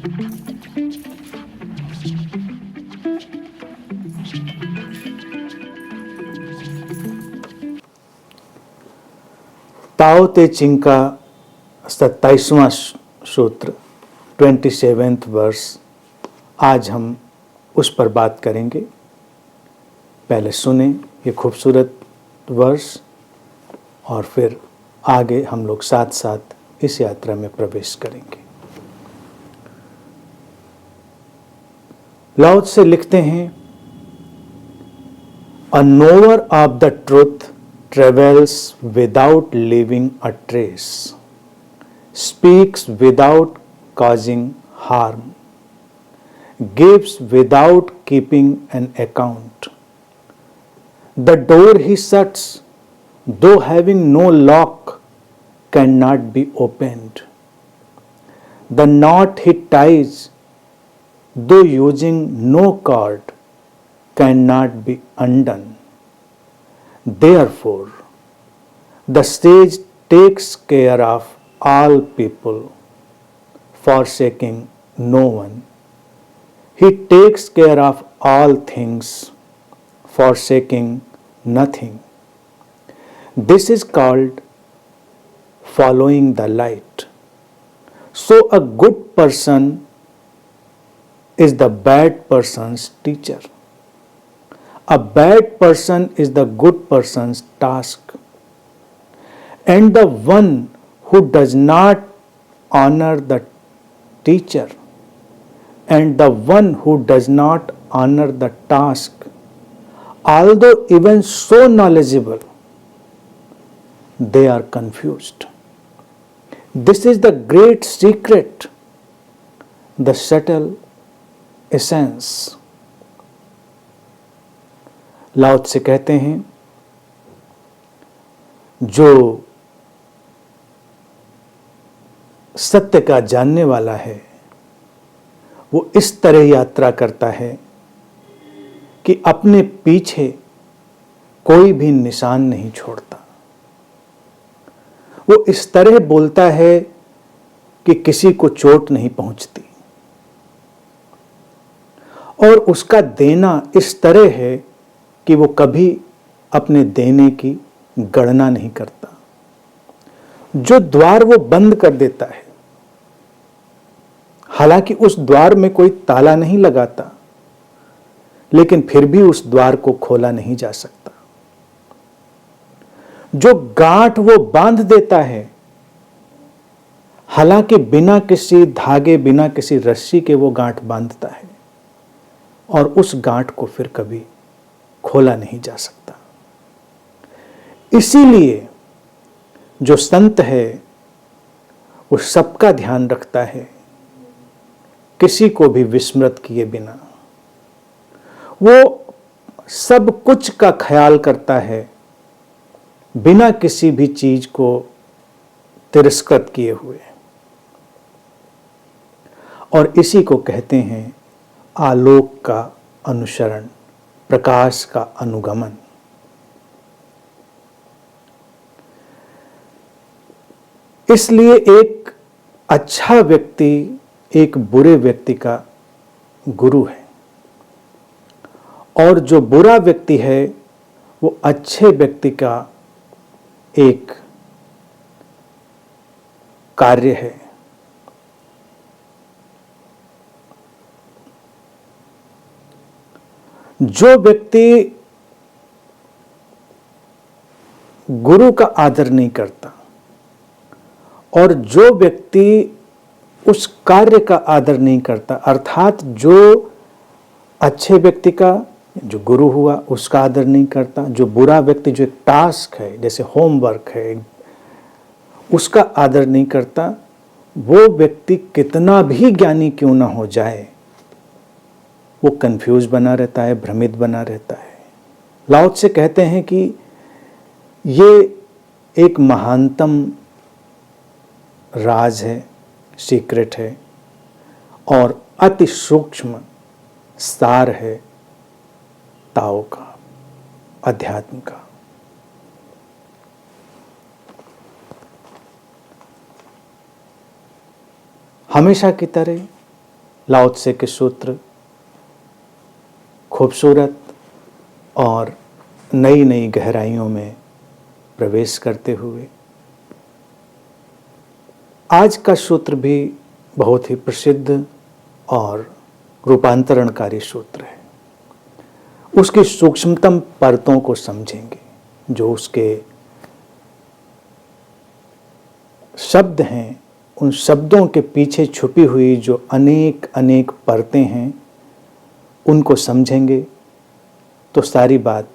ताओ ते चिंग का 27वां सूत्र 27th वर्स, आज हम उस पर बात करेंगे। पहले सुने ये खूबसूरत वर्स और फिर आगे हम लोग साथ साथ इस यात्रा में प्रवेश करेंगे। लाओ त्से लिखते हैं, a knower of the truth travels without leaving a trace, speaks without causing harm, gives without keeping an account. The door he shuts, though having no lock, cannot be opened. The knot he ties, though using no cord, cannot be undone. Therefore, the sage takes care of all people, forsaking no one. He takes care of all things, forsaking nothing. This is called following the light. So a good person is the bad person's teacher. A bad person is the good person's task. And the one who does not honor the teacher and the one who does not honor the task, although even so knowledgeable, they are confused. This is the great secret, the subtle essence. लाओ त्से कहते हैं, जो सत्य का जानने वाला है वो इस तरह यात्रा करता है कि अपने पीछे कोई भी निशान नहीं छोड़ता। वो इस तरह बोलता है कि किसी को चोट नहीं पहुंचती, और उसका देना इस तरह है कि वो कभी अपने देने की गणना नहीं करता। जो द्वार वो बंद कर देता है, हालांकि उस द्वार में कोई ताला नहीं लगाता, लेकिन फिर भी उस द्वार को खोला नहीं जा सकता। जो गांठ वो बांध देता है, हालांकि बिना किसी धागे, बिना किसी रस्सी के वो गांठ बांधता है, और उस गांठ को फिर कभी खोला नहीं जा सकता। इसीलिए जो संत है वो सबका ध्यान रखता है, किसी को भी विस्मृत किए बिना। वो सब कुछ का ख्याल करता है, बिना किसी भी चीज को तिरस्कृत किए हुए। और इसी को कहते हैं आलोक का अनुसरण, प्रकाश का अनुगमन। इसलिए एक अच्छा व्यक्ति एक बुरे व्यक्ति का गुरु है, और जो बुरा व्यक्ति है वो अच्छे व्यक्ति का एक कार्य है। जो व्यक्ति गुरु का आदर नहीं करता और जो व्यक्ति उस कार्य का आदर नहीं करता, अर्थात जो अच्छे व्यक्ति का, जो गुरु हुआ, उसका आदर नहीं करता, जो बुरा व्यक्ति जो एक टास्क है जैसे होमवर्क है उसका आदर नहीं करता, वो व्यक्ति कितना भी ज्ञानी क्यों ना हो जाए वो कंफ्यूज बना रहता है, भ्रमित बना रहता है। लाओ त्से कहते हैं कि ये एक महानतम राज है, सीक्रेट है, और अति सूक्ष्म सार है ताओ का, अध्यात्म का। हमेशा की तरह लाओ त्से के सूत्र खूबसूरत और नई नई गहराइयों में प्रवेश करते हुए आज का सूत्र भी बहुत ही प्रसिद्ध और रूपांतरणकारी सूत्र है। उसकी सूक्ष्मतम परतों को समझेंगे, जो उसके शब्द हैं, उन शब्दों के पीछे छुपी हुई जो अनेक अनेक परतें हैं, उनको समझेंगे तो सारी बात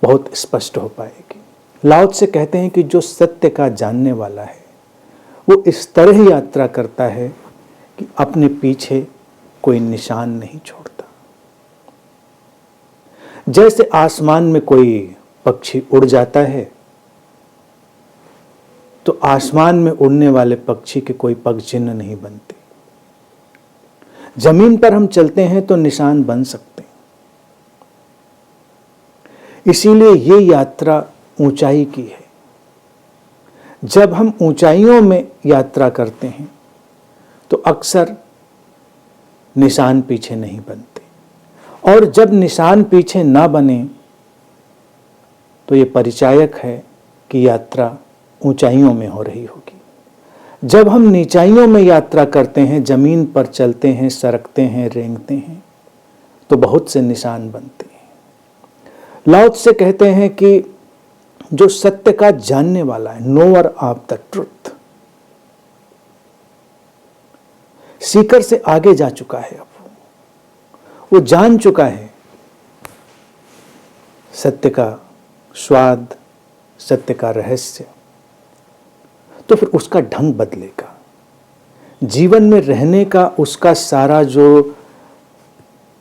बहुत स्पष्ट हो पाएगी। लाओ त्से कहते हैं कि जो सत्य का जानने वाला है वो इस तरह यात्रा करता है कि अपने पीछे कोई निशान नहीं छोड़ता। जैसे आसमान में कोई पक्षी उड़ जाता है तो आसमान में उड़ने वाले पक्षी के कोई पग चिन्ह नहीं बनते। जमीन पर हम चलते हैं तो निशान बन सकते हैं। इसीलिए ये यात्रा ऊंचाई की है। जब हम ऊंचाइयों में यात्रा करते हैं तो अक्सर निशान पीछे नहीं बनते, और जब निशान पीछे ना बने तो ये परिचायक है कि यात्रा ऊंचाइयों में हो रही होगी। जब हम नीचाइयों में यात्रा करते हैं, जमीन पर चलते हैं, सरकते हैं, रेंगते हैं, तो बहुत से निशान बनते हैं। लाओ त्से कहते हैं कि जो सत्य का जानने वाला है, knower of the truth, Sikar से आगे जा चुका है। अब वो जान चुका है सत्य का स्वाद, सत्य का रहस्य, तो फिर उसका ढंग बदलेगा। जीवन में रहने का उसका सारा जो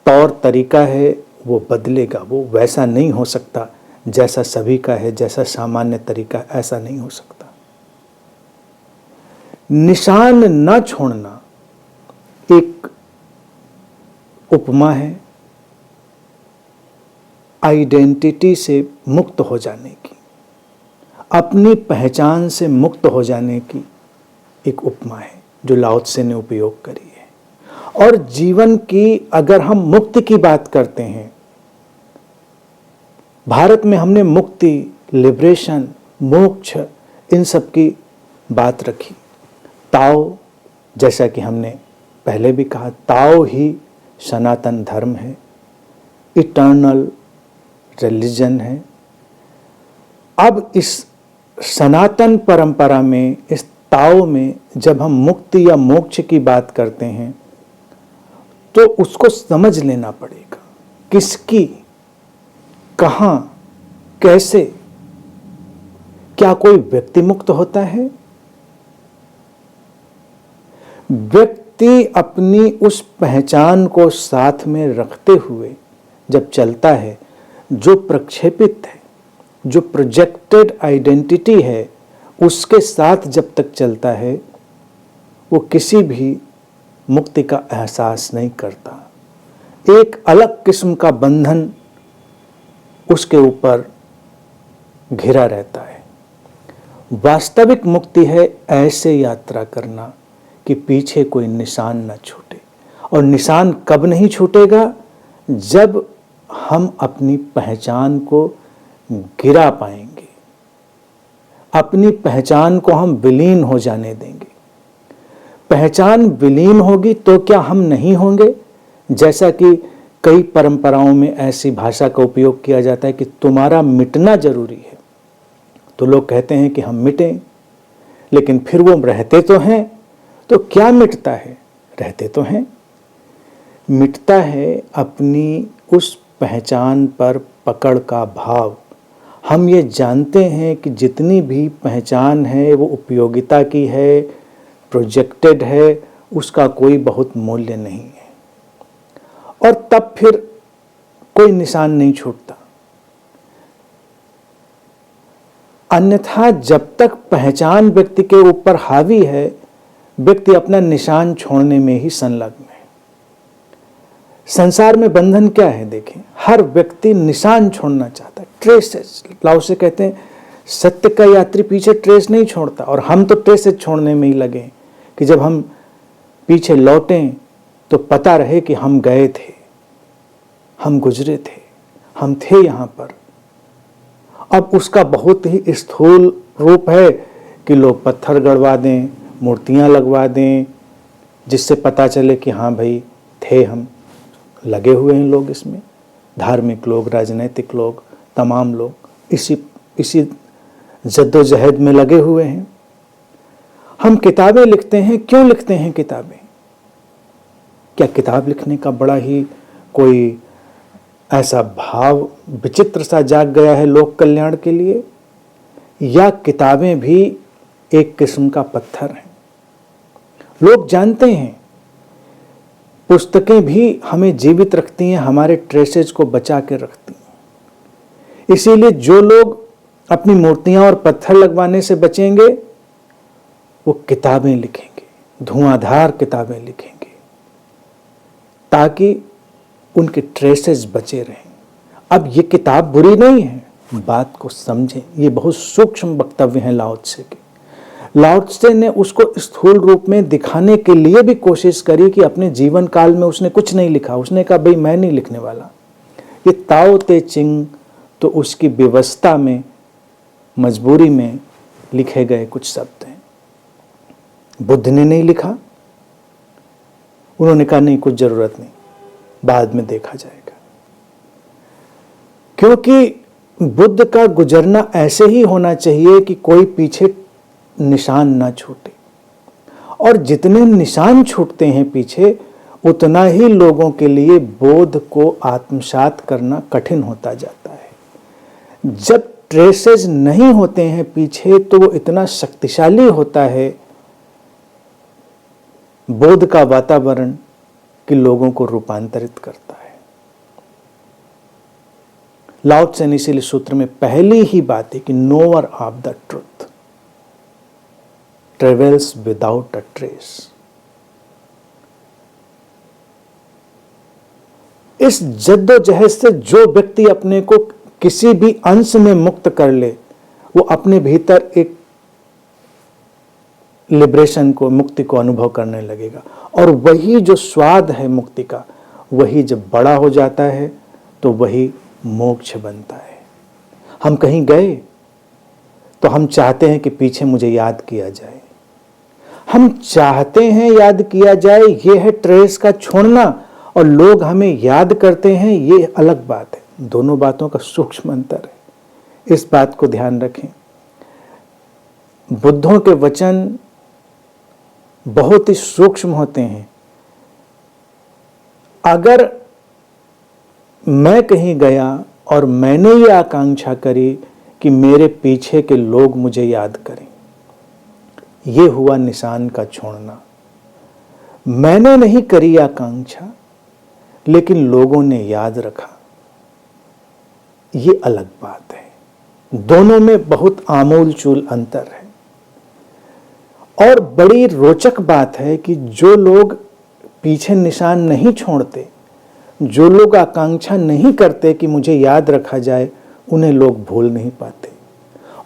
तौर तरीका है वो बदलेगा। वो वैसा नहीं हो सकता जैसा सभी का है, जैसा सामान्य तरीका, ऐसा नहीं हो सकता। निशान न छोड़ना एक उपमा है आइडेंटिटी से मुक्त हो जाने की, अपनी पहचान से मुक्त हो जाने की एक उपमा है जो लाओ त्से ने उपयोग करी है। और जीवन की अगर हम मुक्ति की बात करते हैं, भारत में हमने मुक्ति, लिबरेशन, मोक्ष, इन सब की बात रखी। ताओ, जैसा कि हमने पहले भी कहा, ताओ ही सनातन धर्म है, इटर्नल रिलीजन है। अब इस सनातन परंपरा में, इस ताओ में जब हम मुक्ति या मोक्ष की बात करते हैं तो उसको समझ लेना पड़ेगा। किसकी, कहां, कैसे, क्या कोई व्यक्ति मुक्त होता है? व्यक्ति अपनी उस पहचान को साथ में रखते हुए जब चलता है, जो प्रक्षेपित है, जो प्रोजेक्टेड आइडेंटिटी है, उसके साथ जब तक चलता है, वो किसी भी मुक्ति का एहसास नहीं करता। एक अलग किस्म का बंधन उसके ऊपर घिरा रहता है। वास्तविक मुक्ति है ऐसे यात्रा करना कि पीछे कोई निशान न छूटे। और निशान कब नहीं छूटेगा? जब हम अपनी पहचान को गिरा पाएंगे, अपनी पहचान को हम विलीन हो जाने देंगे। पहचान विलीन होगी तो क्या हम नहीं होंगे? जैसा कि कई परंपराओं में ऐसी भाषा का उपयोग किया जाता है कि तुम्हारा मिटना जरूरी है, तो लोग कहते हैं कि हम मिटें, लेकिन फिर वो रहते तो हैं। तो क्या मिटता है? रहते तो हैं। मिटता है अपनी उस पहचान पर पकड़ का भाव। हम ये जानते हैं कि जितनी भी पहचान है वो उपयोगिता की है, प्रोजेक्टेड है, उसका कोई बहुत मूल्य नहीं है, और तब फिर कोई निशान नहीं छूटता। अन्यथा जब तक पहचान व्यक्ति के ऊपर हावी है, व्यक्ति अपना निशान छोड़ने में ही संलग्न है। संसार में बंधन क्या है? देखें, हर व्यक्ति निशान छोड़ना चाहता है, ट्रेसेस। लाओ त्से कहते हैं सत्य का यात्री पीछे ट्रेस नहीं छोड़ता, और हम तो ट्रेसेस छोड़ने में ही लगे कि जब हम पीछे लौटें तो पता रहे कि हम गए थे, हम गुजरे थे, हम थे यहाँ पर। अब उसका बहुत ही स्थूल रूप है कि लोग पत्थर गड़वा दें, मूर्तियाँ लगवा दें, जिससे पता चले कि हाँ भाई थे हम। लगे हुए हैं लोग इसमें, धार्मिक लोग, राजनीतिक लोग, तमाम लोग इसी जद्दोजहद में लगे हुए हैं। हम किताबें लिखते हैं, क्यों लिखते हैं किताबें? क्या किताब लिखने का बड़ा ही कोई ऐसा भाव विचित्र सा जाग गया है लोक कल्याण के लिए? या किताबें भी एक किस्म का पत्थर हैं? लोग जानते हैं पुस्तकें भी हमें जीवित रखती हैं, हमारे ट्रेसेज को बचा के रखती हैं। इसीलिए जो लोग अपनी मूर्तियां और पत्थर लगवाने से बचेंगे वो किताबें लिखेंगे, धुआंधार किताबें लिखेंगे, ताकि उनके ट्रेसेस बचे रहें। अब ये किताब बुरी नहीं है, बात को समझें। ये बहुत सूक्ष्म वक्तव्य हैं लाओ त्से के। लाओ त्से ने उसको स्थूल रूप में दिखाने के लिए भी कोशिश करी कि अपने जीवन काल में उसने कुछ नहीं लिखा। उसने कहा भाई मैं नहीं लिखने वाला। ये ताओ ते चिंग तो उसकी व्यवस्था में, मजबूरी में लिखे गए कुछ शब्द हैं। बुद्ध ने नहीं लिखा, उन्होंने कहा नहीं कुछ जरूरत नहीं, बाद में देखा जाएगा। क्योंकि बुद्ध का गुजरना ऐसे ही होना चाहिए कि कोई पीछे निशान ना छूटे, और जितने निशान छूटते हैं पीछे, उतना ही लोगों के लिए बोध को आत्मसात करना कठिन होता जाता है। जब ट्रेसेस नहीं होते हैं पीछे तो वो इतना शक्तिशाली होता है बोध का वातावरण कि लोगों को रूपांतरित करता है। लाओ त्से ने इसीलिए सूत्र में पहली ही बात है कि knower of the truth travels without a trace. इस जद्दोजहद से जो व्यक्ति अपने को किसी भी अंश में मुक्त कर ले, वो अपने भीतर एक लिबरेशन को, मुक्ति को अनुभव करने लगेगा। और वही जो स्वाद है मुक्ति का, वही जब बड़ा हो जाता है तो वही मोक्ष बनता है। हम कहीं गए तो हम चाहते हैं कि पीछे मुझे याद किया जाए, हम चाहते हैं याद किया जाए, ये है ट्रेस का छोड़ना। और लोग हमें याद करते हैं, ये अलग बात है। दोनों बातों का सूक्ष्म अंतर है, इस बात को ध्यान रखें। बुद्धों के वचन बहुत ही सूक्ष्म होते हैं। अगर मैं कहीं गया और मैंने ये आकांक्षा करी कि मेरे पीछे के लोग मुझे याद करें, ये हुआ निशान का छोड़ना। मैंने नहीं करी आकांक्षा, लेकिन लोगों ने याद रखा, ये अलग बात है। दोनों में बहुत आमूल-चूल अंतर है। और बड़ी रोचक बात है कि जो लोग पीछे निशान नहीं छोड़ते, जो लोग आकांक्षा नहीं करते कि मुझे याद रखा जाए, उन्हें लोग भूल नहीं पाते।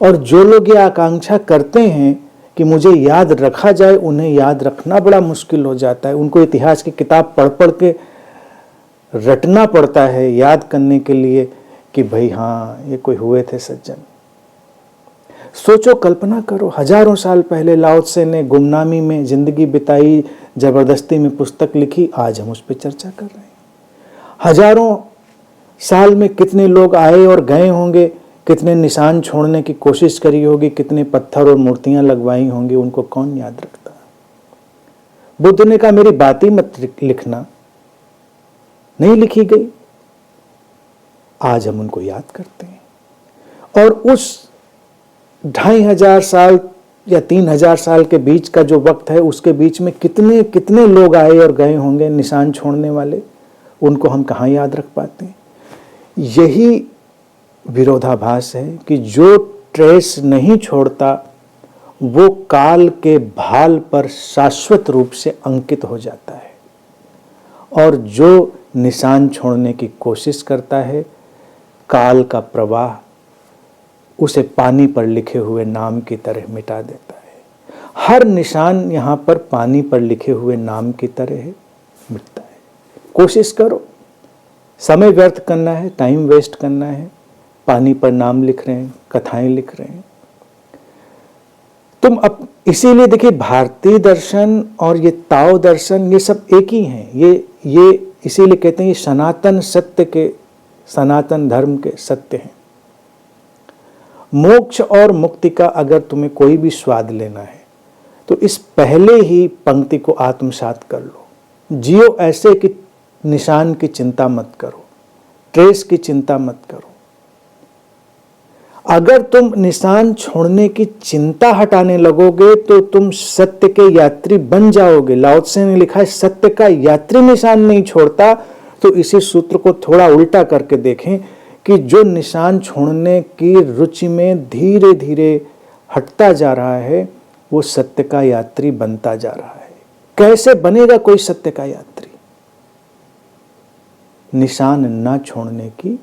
और जो लोग ये आकांक्षा करते हैं कि मुझे याद रखा जाए, उन्हें याद रखना बड़ा मुश्किल हो जाता है। उनको इतिहास की किताब पढ़ पढ़ के रटना पड़ता है याद करने के लिए कि भाई हाँ ये कोई हुए थे सज्जन। सोचो, कल्पना करो, हजारों साल पहले लाओ त्से ने गुमनामी में जिंदगी बिताई, जबरदस्ती में पुस्तक लिखी, आज हम उस पर चर्चा कर रहे हैं। हजारों साल में कितने लोग आए और गए होंगे, कितने निशान छोड़ने की कोशिश करी होगी, कितने पत्थर और मूर्तियां लगवाई होंगी, उनको कौन याद रखता। बुद्ध ने कहा मेरी बात ही मत लिखना, नहीं लिखी गई, आज हम उनको याद करते हैं। और उस 2500 साल या 3000 साल के बीच का जो वक्त है, उसके बीच में कितने कितने लोग आए और गए होंगे निशान छोड़ने वाले, उनको हम कहाँ याद रख पाते हैं। यही विरोधाभास है कि जो ट्रेस नहीं छोड़ता वो काल के भाल पर शाश्वत रूप से अंकित हो जाता है, और जो निशान छोड़ने की कोशिश करता है, काल का प्रवाह उसे पानी पर लिखे हुए नाम की तरह मिटा देता है। हर निशान यहाँ पर पानी पर लिखे हुए नाम की तरह है। मिटता है। कोशिश करो, समय व्यर्थ करना है, टाइम वेस्ट करना है, पानी पर नाम लिख रहे हैं, कथाएं लिख रहे हैं तुम। अब इसीलिए देखिए, भारतीय दर्शन और ये ताओ दर्शन ये सब एक ही हैं। ये इसीलिए कहते हैं ये सनातन सत्य के, सनातन धर्म के सत्य हैं। मोक्ष और मुक्ति का अगर तुम्हें कोई भी स्वाद लेना है तो इस पहले ही पंक्ति को आत्मसात कर लो। जियो ऐसे कि निशान की चिंता मत करो, ट्रेस की चिंता मत करो। अगर तुम निशान छोड़ने की चिंता हटाने लगोगे तो तुम सत्य के यात्री बन जाओगे। लाओ त्से ने लिखा है सत्य का यात्री निशान नहीं छोड़ता। तो इसी सूत्र को थोड़ा उल्टा करके देखें कि जो निशान छोड़ने की रुचि में धीरे धीरे हटता जा रहा है वो सत्य का यात्री बनता जा रहा है। कैसे बनेगा कोई सत्य का यात्री? निशान ना छोड़ने की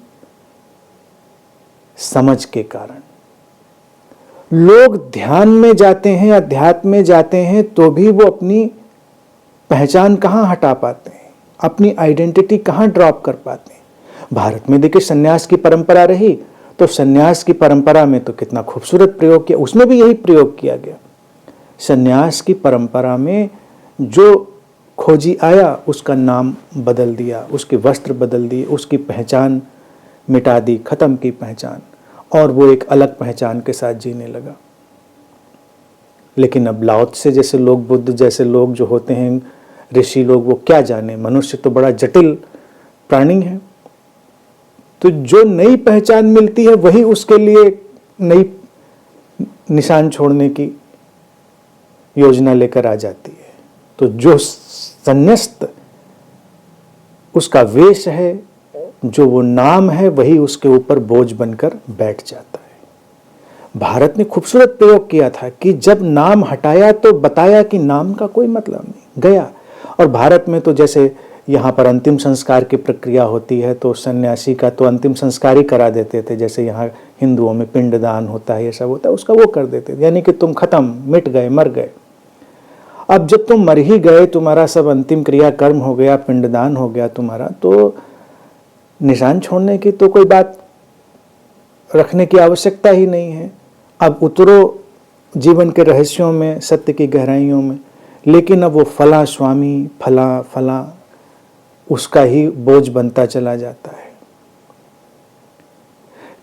समझ के कारण। लोग ध्यान में जाते हैं, अध्यात्म में जाते हैं तो भी वो अपनी पहचान कहां हटा पाते हैं, अपनी आइडेंटिटी कहां ड्रॉप कर पाते हैं। भारत में देखिए सन्यास की परंपरा रही तो सन्यास की परंपरा में तो कितना खूबसूरत प्रयोग किया, उसमें भी यही प्रयोग किया गया। सन्यास की परंपरा में जो खोजी आया उसका नाम बदल दिया, उसके वस्त्र बदल दिए, उसकी पहचान मिटा दी, खत्म की पहचान, और वो एक अलग पहचान के साथ जीने लगा। लेकिन अब लाओ त्से जैसे लोग, बुद्ध जैसे लोग जो होते हैं, ऋषि लोग, वो क्या जाने, मनुष्य तो बड़ा जटिल प्राणी है। तो जो नई पहचान मिलती है वही उसके लिए नई निशान छोड़ने की योजना लेकर आ जाती है। तो जो संन्यास्त उसका वेश है, जो वो नाम है, वही उसके ऊपर बोझ बनकर बैठ जाता है। भारत ने खूबसूरत प्रयोग किया था कि जब नाम हटाया तो बताया कि नाम का कोई मतलब नहीं, गया। और भारत में तो जैसे यहाँ पर अंतिम संस्कार की प्रक्रिया होती है तो सन्यासी का तो अंतिम संस्कार ही करा देते थे। जैसे यहाँ हिंदुओं में पिंडदान होता है, ये सब होता है, उसका वो कर देते थे, यानी कि तुम खत्म, मिट गए, मर गए। अब जब तुम मर ही गए, तुम्हारा सब अंतिम क्रिया कर्म हो गया, पिंडदान हो गया तुम्हारा, तो निशान छोड़ने की तो कोई बात रखने की आवश्यकता ही नहीं है। अब उतरो जीवन के रहस्यों में, सत्य की गहराइयों में। लेकिन अब वो फला स्वामी, फला फला, उसका ही बोझ बनता चला जाता है।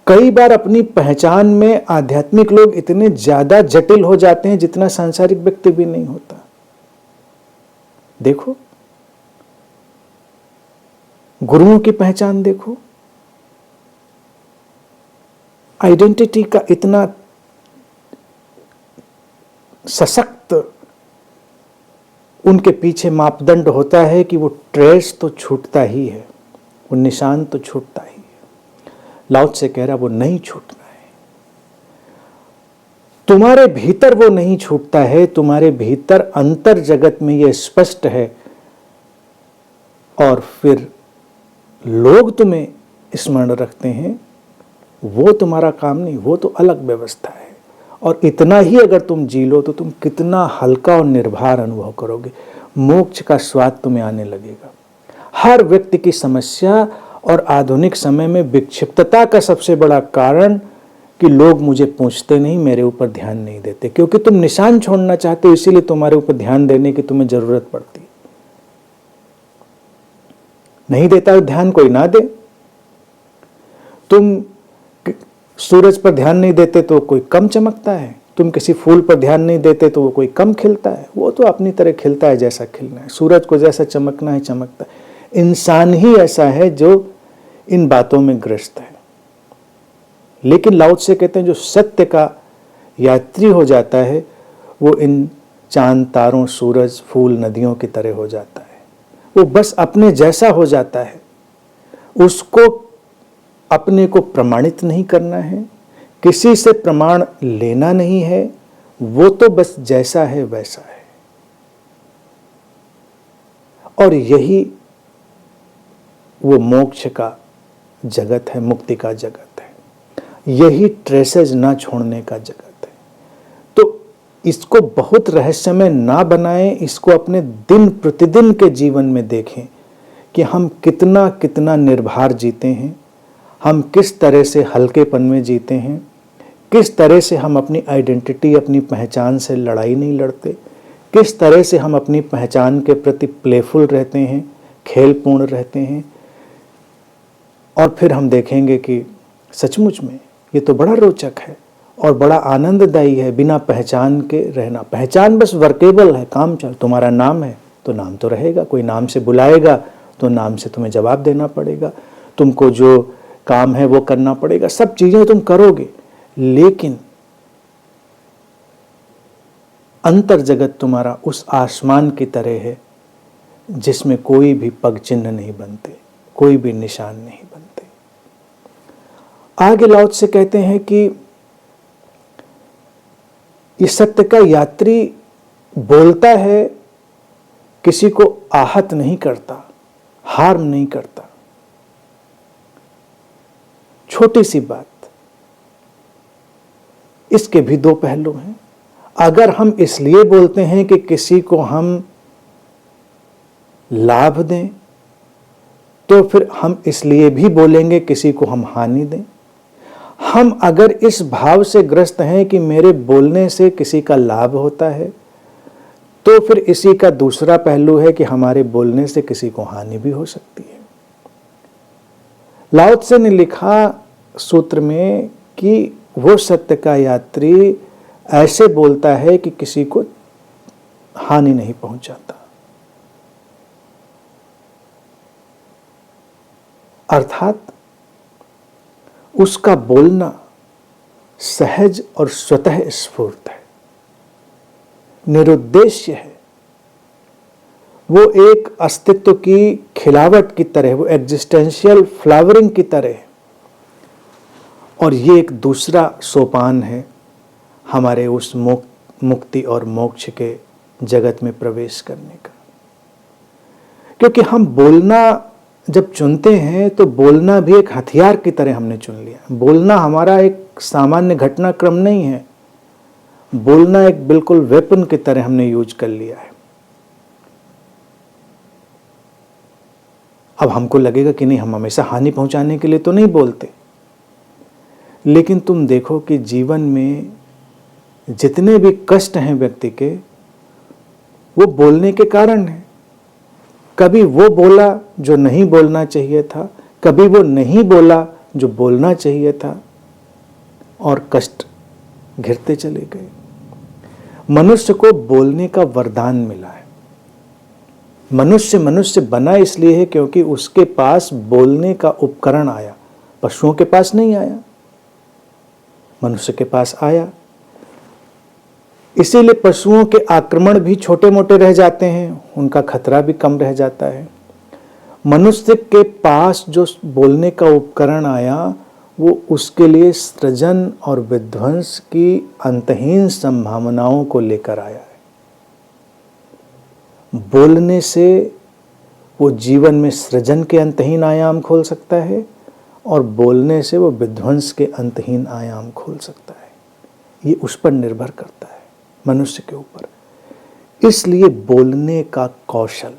कई बार अपनी पहचान में आध्यात्मिक लोग इतने ज्यादा जटिल हो जाते हैं जितना सांसारिक व्यक्ति भी नहीं होता। देखो, गुरुओं की पहचान देखो, आइडेंटिटी का इतना सशक्त उनके पीछे मापदंड होता है कि वो ट्रेस तो छूटता ही है, वो निशान तो छूटता ही है। लाओ त्से कह रहा वो नहीं छूटना है। तुम्हारे भीतर वो नहीं छूटता है, तुम्हारे भीतर अंतर जगत में ये स्पष्ट है। और फिर लोग तुम्हें स्मरण रखते हैं, वो तुम्हारा काम नहीं, वो तो अलग व्यवस्था है। और इतना ही अगर तुम जी लो तो तुम कितना हल्का और निर्भर अनुभव करोगे। मोक्ष का स्वाद तुम्हें आने लगेगा। हर व्यक्ति की समस्या और आधुनिक समय में विक्षिप्तता का सबसे बड़ा कारण कि लोग मुझे पूछते नहीं, मेरे ऊपर ध्यान नहीं देते, क्योंकि तुम निशान छोड़ना चाहते हो, इसीलिए तुम्हारे ऊपर ध्यान देने की तुम्हें जरूरत पड़ती। नहीं देता है ध्यान, कोई ना दे। तुम सूरज पर ध्यान नहीं देते तो कोई कम चमकता है, तुम किसी फूल पर ध्यान नहीं देते तो वो कोई कम खिलता है। वो तो अपनी तरह खिलता है जैसा खिलना है, सूरज को जैसा चमकना है चमकता है। इंसान ही ऐसा है जो इन बातों में ग्रस्त है। लेकिन लाओ त्से कहते हैं जो सत्य का यात्री हो जाता है वो इन चांद, तारों, सूरज, फूल, नदियों की तरह हो जाता है। वो बस अपने जैसा हो जाता है। उसको अपने को प्रमाणित नहीं करना है, किसी से प्रमाण लेना नहीं है, वो तो बस जैसा है वैसा है। और यही वो मोक्ष का जगत है, मुक्ति का जगत है। यही ट्रेसेस ना छोड़ने का जगत है। तो इसको बहुत रहस्यमय ना बनाएं, इसको अपने दिन प्रतिदिन के जीवन में देखें कि हम कितना कितना निर्भर जीते हैं, हम किस तरह से हल्केपन में जीते हैं, किस तरह से हम अपनी आइडेंटिटी, अपनी पहचान से लड़ाई नहीं लड़ते, किस तरह से हम अपनी पहचान के प्रति प्लेफुल रहते हैं, खेलपूर्ण रहते हैं। और फिर हम देखेंगे कि सचमुच में ये तो बड़ा रोचक है और बड़ा आनंददायी है बिना पहचान के रहना। पहचान बस वर्केबल है, काम चल। तुम्हारा नाम है तो नाम तो रहेगा, कोई नाम से बुलाएगा तो नाम से तुम्हें जवाब देना पड़ेगा, तुमको जो काम है वो करना पड़ेगा, सब चीजें तुम करोगे, लेकिन अंतर जगत तुम्हारा उस आसमान की तरह है जिसमें कोई भी पग चिन्ह नहीं बनते, कोई भी निशान नहीं बनते। आगे लाओ त्से कहते हैं कि ये सत्य का यात्री बोलता है, किसी को आहत नहीं करता, हार्म नहीं करता। छोटी सी बात, इसके भी दो पहलू हैं। अगर हम इसलिए बोलते हैं कि किसी को हम लाभ दें, तो फिर हम इसलिए भी बोलेंगे किसी को हम हानि दें। हम अगर इस भाव से ग्रस्त हैं कि मेरे बोलने से किसी का लाभ होता है, तो फिर इसी का दूसरा पहलू है कि हमारे बोलने से किसी को हानि भी हो सकती है। लाओ त्से ने लिखा सूत्र में कि वो सत्य का यात्री ऐसे बोलता है कि किसी को हानि नहीं पहुंचाता। अर्थात उसका बोलना सहज और स्वतः स्फूर्त है, निरुद्देश्य है। वो एक अस्तित्व की खिलावट की तरह, वो एग्जिस्टेंशियल फ्लावरिंग की तरह है। और ये एक दूसरा सोपान है हमारे उस मुक्ति और मोक्ष के जगत में प्रवेश करने का। क्योंकि हम बोलना जब चुनते हैं तो बोलना भी एक हथियार की तरह हमने चुन लिया। बोलना हमारा एक सामान्य घटनाक्रम नहीं है, बोलना एक बिल्कुल वेपन की तरह हमने यूज कर लिया है। अब हमको लगेगा कि नहीं, हम हमेशा हानि पहुंचाने के लिए तो नहीं बोलते, लेकिन तुम देखो कि जीवन में जितने भी कष्ट हैं व्यक्ति के, वो बोलने के कारण है। कभी वो बोला जो नहीं बोलना चाहिए था, कभी वो नहीं बोला जो बोलना चाहिए था, और कष्ट घिरते चले गए। मनुष्य को बोलने का वरदान मिला है। मनुष्य मनुष्य बना इसलिए है क्योंकि उसके पास बोलने का उपकरण आया। पशुओं के पास नहीं आया, मनुष्य के पास आया। इसीलिए पशुओं के आक्रमण भी छोटे मोटे रह जाते हैं, उनका खतरा भी कम रह जाता है। मनुष्य के पास जो बोलने का उपकरण आया, वो उसके लिए सृजन और विध्वंस की अंतहीन संभावनाओं को लेकर आया है। बोलने से वो जीवन में सृजन के अंतहीन आयाम खोल सकता है, और बोलने से वो विध्वंस के अंतहीन आयाम खोल सकता है। ये उस पर निर्भर करता है, मनुष्य के ऊपर। इसलिए बोलने का कौशल,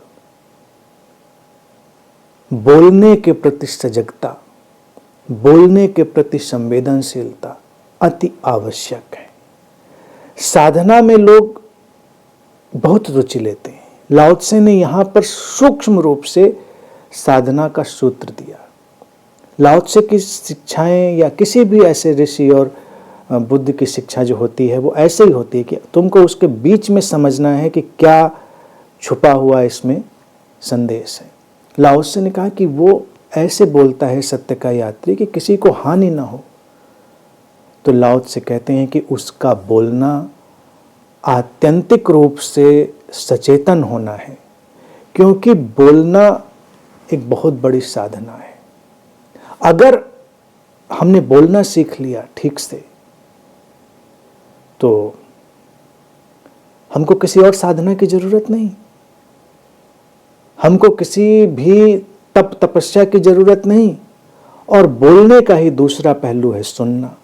बोलने के प्रति सजगता, बोलने के प्रति संवेदनशीलता अति आवश्यक है। साधना में लोग बहुत रुचि लेते हैं। लाओ त्से ने यहां पर सूक्ष्म रूप से साधना का सूत्र दिया। लाओ त्से की शिक्षाएं या किसी भी ऐसे ऋषि और बुद्ध की शिक्षा जो होती है वो ऐसे ही होती है कि तुमको उसके बीच में समझना है कि क्या छुपा हुआ इसमें संदेश है। लाओ त्से ने कहा कि वो ऐसे बोलता है सत्य का यात्री कि किसी को हानि ना हो। तो लाओ त्से कहते हैं कि उसका बोलना आत्यंतिक रूप से सचेतन होना है, क्योंकि बोलना एक बहुत बड़ी साधना है। अगर हमने बोलना सीख लिया ठीक से, तो हमको किसी और साधना की जरूरत नहीं, हमको किसी भी तप तपस्या की जरूरत नहीं। और बोलने का ही दूसरा पहलू है सुनना।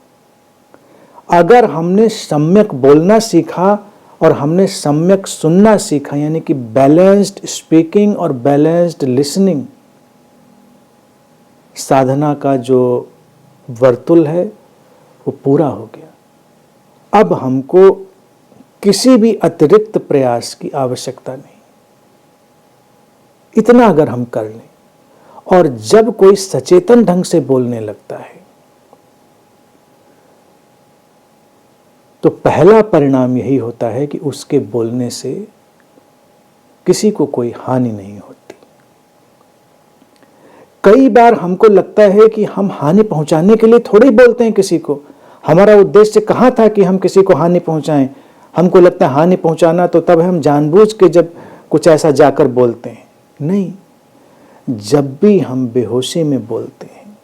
अगर हमने सम्यक बोलना सीखा और हमने सम्यक सुनना सीखा, यानी कि बैलेंस्ड स्पीकिंग और बैलेंस्ड लिसनिंग, साधना का जो वर्तुल है वो पूरा हो गया। अब हमको किसी भी अतिरिक्त प्रयास की आवश्यकता नहीं। इतना अगर हम कर लें, और जब कोई सचेतन ढंग से बोलने लगता है तो पहला परिणाम यही होता है कि उसके बोलने से किसी को कोई हानि नहीं होती। कई बार हमको लगता है कि हम हानि पहुंचाने के लिए थोड़ी बोलते हैं किसी को। हमारा उद्देश्य कहाँ था कि हम किसी को हानि पहुंचाएं? हमको लगता है हानि पहुंचाना तो तब हम जानबूझ के जब कुछ ऐसा जाकर बोलते हैं। नहीं, जब भी हम बेहोशी में बोलते हैं,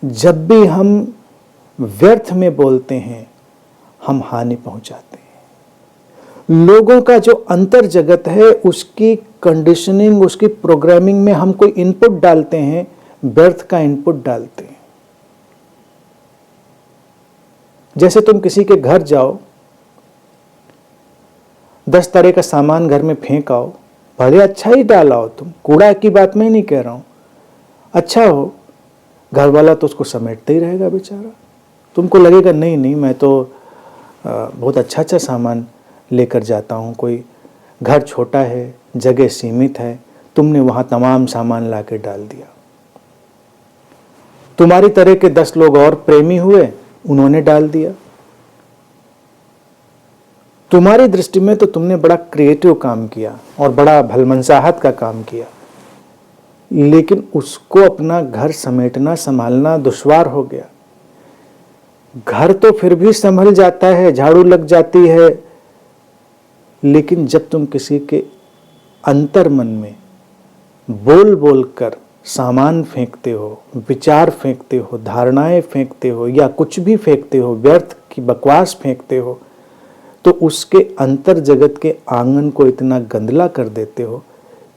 जब भी हम व्यर्थ में बोलते हैं, हम हानि पहुंचाते हैं। लोगों का जो अंतर जगत है उसकी कंडीशनिंग, उसकी प्रोग्रामिंग में हम कोई इनपुट डालते हैं, व्यर्थ का इनपुट डालते हैं। जैसे तुम किसी के घर जाओ, 10 तरह का सामान घर में फेंक आओ, भले अच्छा ही डाला हो, तुम कूड़ा की बात मैं नहीं कह रहा हूं, अच्छा हो, घर वाला तो उसको समेटते ही रहेगा बेचारा। तुमको लगेगा नहीं नहीं, मैं तो बहुत अच्छा अच्छा सामान लेकर जाता हूं, कोई घर छोटा है, जगह सीमित है, तुमने वहां तमाम सामान ला के डाल दिया। तुम्हारी तरह के 10 लोग और प्रेमी हुए, उन्होंने डाल दिया। तुम्हारी दृष्टि में तो तुमने बड़ा क्रिएटिव काम किया और बड़ा भलमनसाहत का काम किया, लेकिन उसको अपना घर समेटना संभालना दुश्वार हो गया। घर तो फिर भी संभल जाता है, झाड़ू लग जाती है, लेकिन जब तुम किसी के अंतर मन में बोल बोल कर सामान फेंकते हो, विचार फेंकते हो, धारणाएं फेंकते हो, या कुछ भी फेंकते हो, व्यर्थ की बकवास फेंकते हो, तो उसके अंतर जगत के आंगन को इतना गंदला कर देते हो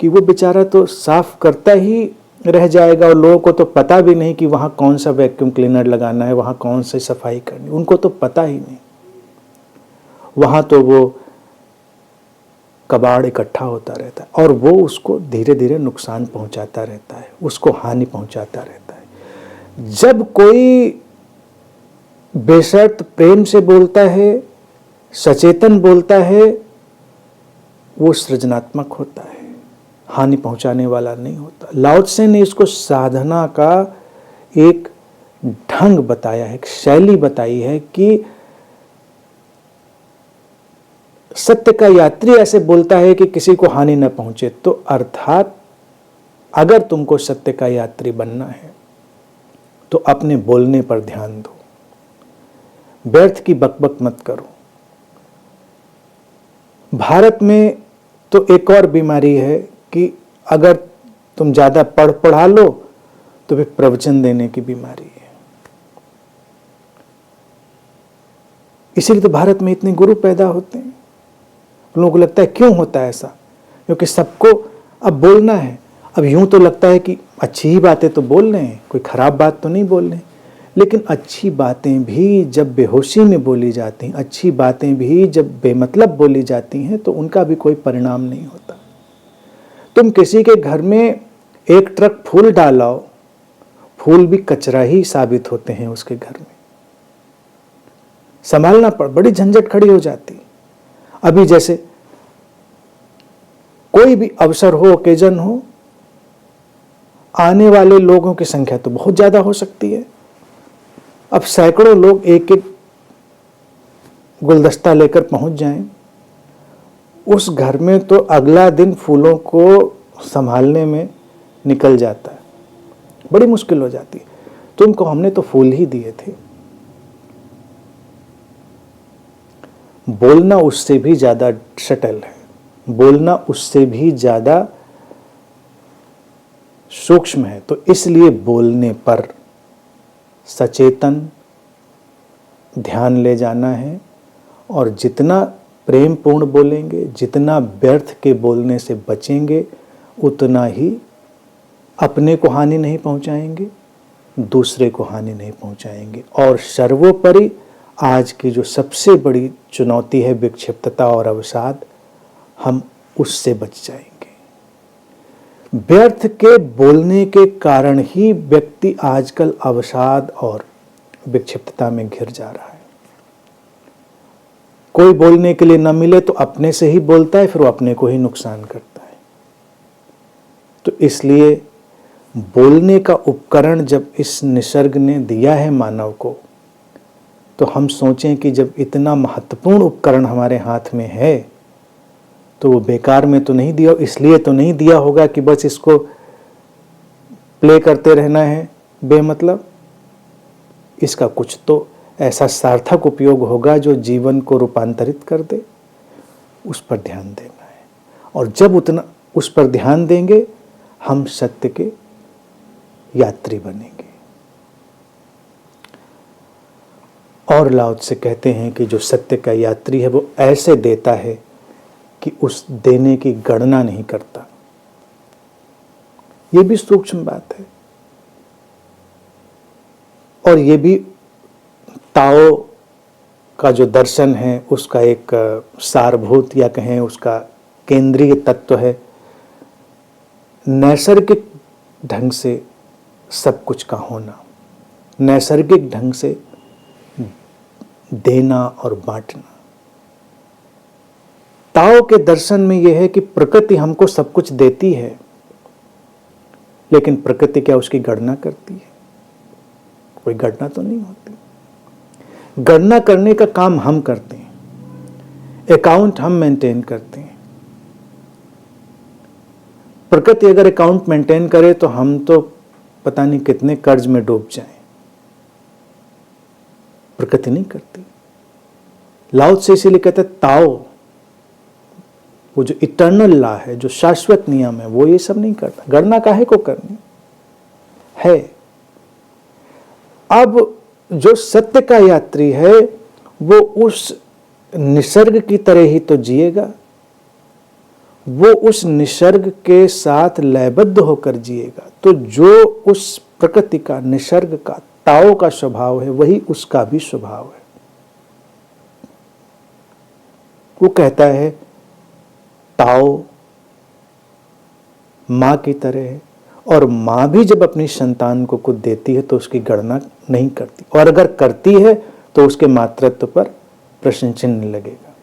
कि वो बेचारा तो साफ करता ही रह जाएगा, और लोगों को तो पता भी नहीं कि वहाँ कौन सा वैक्यूम क्लीनर लगाना है, वहाँ कौन सी सफाई करनी, उनको तो पता ही नहीं। वहाँ तो वो कबाड़ इकट्ठा होता रहता है और वो उसको धीरे धीरे नुकसान पहुंचाता रहता है, उसको हानि पहुंचाता रहता है। जब कोई बेशर्त प्रेम से बोलता है, सचेतन बोलता है, वो सृजनात्मक होता है, हानि पहुंचाने वाला नहीं होता। लाओ त्से ने इसको साधना का एक ढंग बताया है, एक शैली बताई है कि सत्य का यात्री ऐसे बोलता है कि किसी को हानि न पहुंचे। तो अर्थात अगर तुमको सत्य का यात्री बनना है तो अपने बोलने पर ध्यान दो, व्यर्थ की बकबक मत करो। भारत में तो एक और बीमारी है कि अगर तुम ज्यादा पढ़ा लो तो फिर प्रवचन देने की बीमारी है। इसीलिए तो भारत में इतने गुरु पैदा होते हैं। लोगों को लगता है क्यों होता है ऐसा, क्योंकि सबको अब बोलना है। अब यूं तो लगता है कि अच्छी ही बातें तो बोल रहे हैं, कोई खराब बात तो नहीं बोल रहे, लेकिन अच्छी बातें भी जब बेहोशी में बोली जाती हैं, अच्छी बातें भी जब बेमतलब बोली जाती हैं, तो उनका भी कोई परिणाम नहीं होता। तुम किसी के घर में 1 ट्रक फूल डालाओ, फूल भी कचरा ही साबित होते हैं उसके घर में, संभालना बड़ी झंझट खड़ी हो जाती। अभी जैसे कोई भी अवसर हो, ओकेजन हो, आने वाले लोगों की संख्या तो बहुत ज्यादा हो सकती है। अब सैकड़ों लोग एक एक गुलदस्ता लेकर पहुंच जाएं, उस घर में तो अगला दिन फूलों को संभालने में निकल जाता है, बड़ी मुश्किल हो जाती है। तुमको हमने तो फूल ही दिए थे। बोलना उससे भी ज्यादा सटल है, बोलना उससे भी ज्यादा सूक्ष्म है। तो इसलिए बोलने पर सचेतन ध्यान ले जाना है, और जितना प्रेम पूर्ण बोलेंगे, जितना व्यर्थ के बोलने से बचेंगे, उतना ही अपने को हानि नहीं पहुंचाएंगे, दूसरे को हानि नहीं पहुंचाएंगे, और सर्वोपरि आज की जो सबसे बड़ी चुनौती है विक्षिप्तता और अवसाद, हम उससे बच जाएंगे। व्यर्थ के बोलने के कारण ही व्यक्ति आजकल अवसाद और विक्षिप्तता में घिर जा रहा है। कोई बोलने के लिए न मिले तो अपने से ही बोलता है, फिर वो अपने को ही नुकसान करता है। तो इसलिए बोलने का उपकरण जब इस निसर्ग ने दिया है मानव को, तो हम सोचें कि जब इतना महत्वपूर्ण उपकरण हमारे हाथ में है तो वो बेकार में तो नहीं दिया, इसलिए तो नहीं दिया होगा कि बस इसको प्ले करते रहना है बेमतलब। इसका कुछ तो ऐसा सार्थक उपयोग होगा जो जीवन को रूपांतरित कर दे, उस पर ध्यान देना है। और जब उतना उस पर ध्यान देंगे, हम सत्य के यात्री बनेंगे। और लाओ त्से कहते हैं कि जो सत्य का यात्री है वो ऐसे देता है कि उस देने की गणना नहीं करता। ये भी सूक्ष्म बात है, और ये भी ताओ का जो दर्शन है उसका एक सारभूत या कहें उसका केंद्रीय तत्व है। नैसर्गिक ढंग से सब कुछ का होना, नैसर्गिक ढंग से देना और बांटना। ताओ के दर्शन में यह है कि प्रकृति हमको सब कुछ देती है, लेकिन प्रकृति क्या उसकी गणना करती है? कोई गणना तो नहीं होती। गणना करने का काम हम करते हैं, अकाउंट हम मेंटेन करते हैं। प्रकृति अगर अकाउंट मेंटेन करे तो हम तो पता नहीं कितने कर्ज में डूब जाएं। प्रकृति नहीं करती। लाओ त्से इसीलिए कहता है ताओ, वो जो इटर्नल लॉ है, जो शाश्वत नियम है, वो ये सब नहीं करता। गणना काहे को करनी है। अब जो सत्य का यात्री है वो उस निसर्ग की तरह ही तो जिएगा, वो उस निसर्ग के साथ लयबद्ध होकर जिएगा। तो जो उस प्रकृति का, निसर्ग का, ताओ का स्वभाव है, वही उसका भी स्वभाव है। वो कहता है ताओ मां की तरह है, और मां भी जब अपनी संतान को कुछ देती है तो उसकी गणना नहीं करती, और अगर करती है तो उसके मातृत्व पर प्रश्न चिन्ह लगेगा।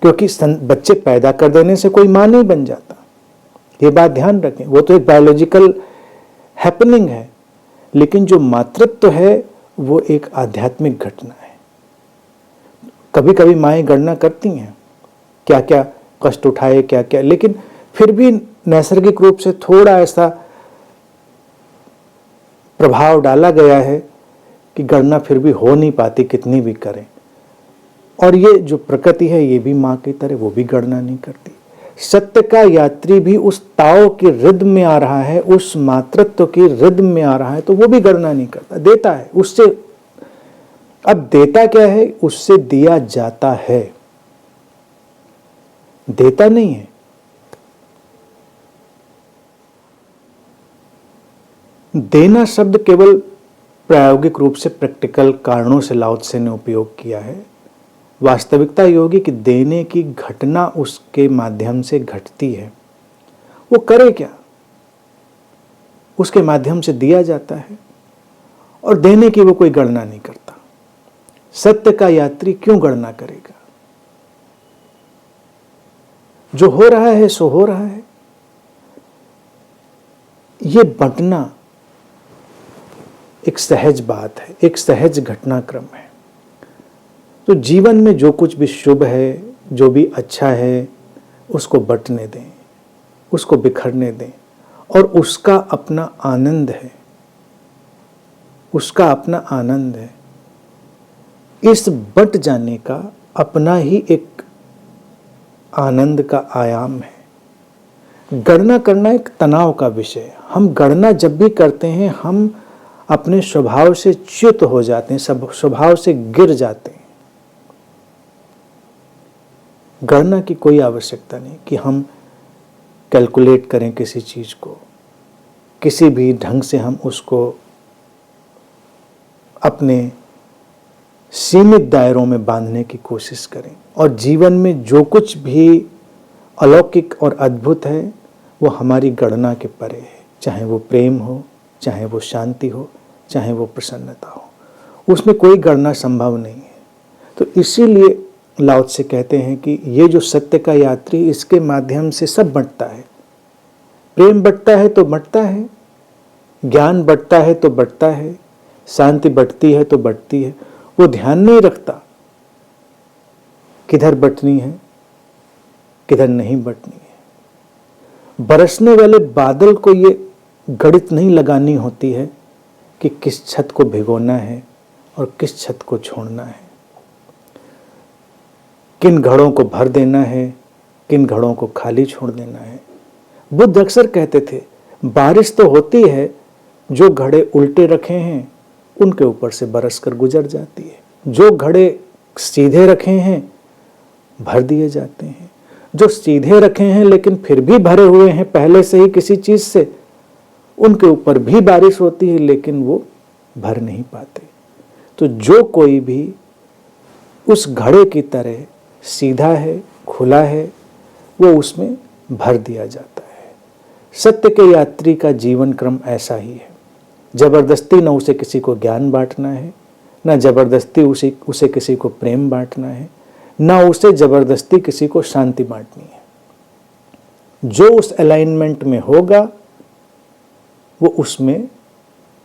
क्योंकि बच्चे पैदा कर देने से कोई मां नहीं बन जाता, ये बात ध्यान रखें। वो तो एक बायोलॉजिकल हैपनिंग है, लेकिन जो मातृत्व है वो एक आध्यात्मिक घटना है। कभी कभी माएँ गणना करती हैं क्या क्या कष्ट उठाए, क्या क्या, लेकिन फिर भी नैसर्गिक रूप से थोड़ा ऐसा प्रभाव डाला गया है कि गणना फिर भी हो नहीं पाती, कितनी भी करें। और ये जो प्रकृति है ये भी मां की तरह, वो भी गणना नहीं करती। सत्य का यात्री भी उस ताओ की रिद्म में आ रहा है, उस मातृत्व की रिद्म में आ रहा है, तो वो भी गणना नहीं करता, देता है उससे। अब देता क्या है? उससे दिया जाता है, देता नहीं है। देना शब्द केवल प्रायोगिक रूप से प्रैक्टिकल कारणों से लाओ त्से ने उपयोग किया है। वास्तविकता ये होगी कि देने की घटना उसके माध्यम से घटती है। वो करे क्या? उसके माध्यम से दिया जाता है, और देने की वो कोई गणना नहीं करता। सत्य का यात्री क्यों गणना करेगा? जो हो रहा है सो हो रहा है। ये बंटना एक सहज बात है, एक सहज घटनाक्रम है। तो जीवन में जो कुछ भी शुभ है, जो भी अच्छा है, उसको बंटने दें, उसको बिखरने दें, और उसका अपना आनंद है, उसका अपना आनंद है। इस बंट जाने का अपना ही एक आनंद का आयाम है। गणना करना एक तनाव का विषय है। हम गणना जब भी करते हैं हम अपने स्वभाव से च्युत हो जाते हैं, सब स्वभाव से गिर जाते हैं। गणना की कोई आवश्यकता नहीं कि हम कैलकुलेट करें किसी चीज को, किसी भी ढंग से हम उसको अपने सीमित दायरों में बांधने की कोशिश करें और जीवन में जो कुछ भी अलौकिक और अद्भुत है वो हमारी गणना के परे है। चाहे वो प्रेम हो, चाहे वो शांति हो, चाहे वो प्रसन्नता हो, उसमें कोई गणना संभव नहीं है। तो इसीलिए लाओ त्से कहते हैं कि ये जो सत्य का यात्री, इसके माध्यम से सब बढ़ता है। प्रेम बढ़ता है तो बढ़ता है, ज्ञान बढ़ता है तो बढ़ता है, शांति बढ़ती है तो बढ़ती है। वो ध्यान नहीं रखता किधर बढ़नी है, किधर नहीं बढ़नी है। बरसने वाले बादल को ये गणित नहीं लगानी होती है कि किस छत को भिगोना है और किस छत को छोड़ना है, किन घड़ों को भर देना है, किन घड़ों को खाली छोड़ देना है। बुद्ध अक्सर कहते थे, बारिश तो होती है, जो घड़े उल्टे रखे हैं उनके ऊपर से बरस कर गुजर जाती है। जो घड़े सीधे रखे हैं भर दिए जाते हैं। जो सीधे रखे हैं लेकिन फिर भी भरे हुए हैं पहले से ही किसी चीज से, उनके ऊपर भी बारिश होती है लेकिन वो भर नहीं पाते। तो जो कोई भी उस घड़े की तरह सीधा है, खुला है, वो उसमें भर दिया जाता है। सत्य के यात्री का जीवन क्रम ऐसा ही है। जबरदस्ती न उसे किसी को ज्ञान बांटना है, न जबरदस्ती उसे किसी को प्रेम बांटना है, न उसे जबरदस्ती किसी को शांति बांटनी है। जो उस अलाइनमेंट में होगा वो उसमें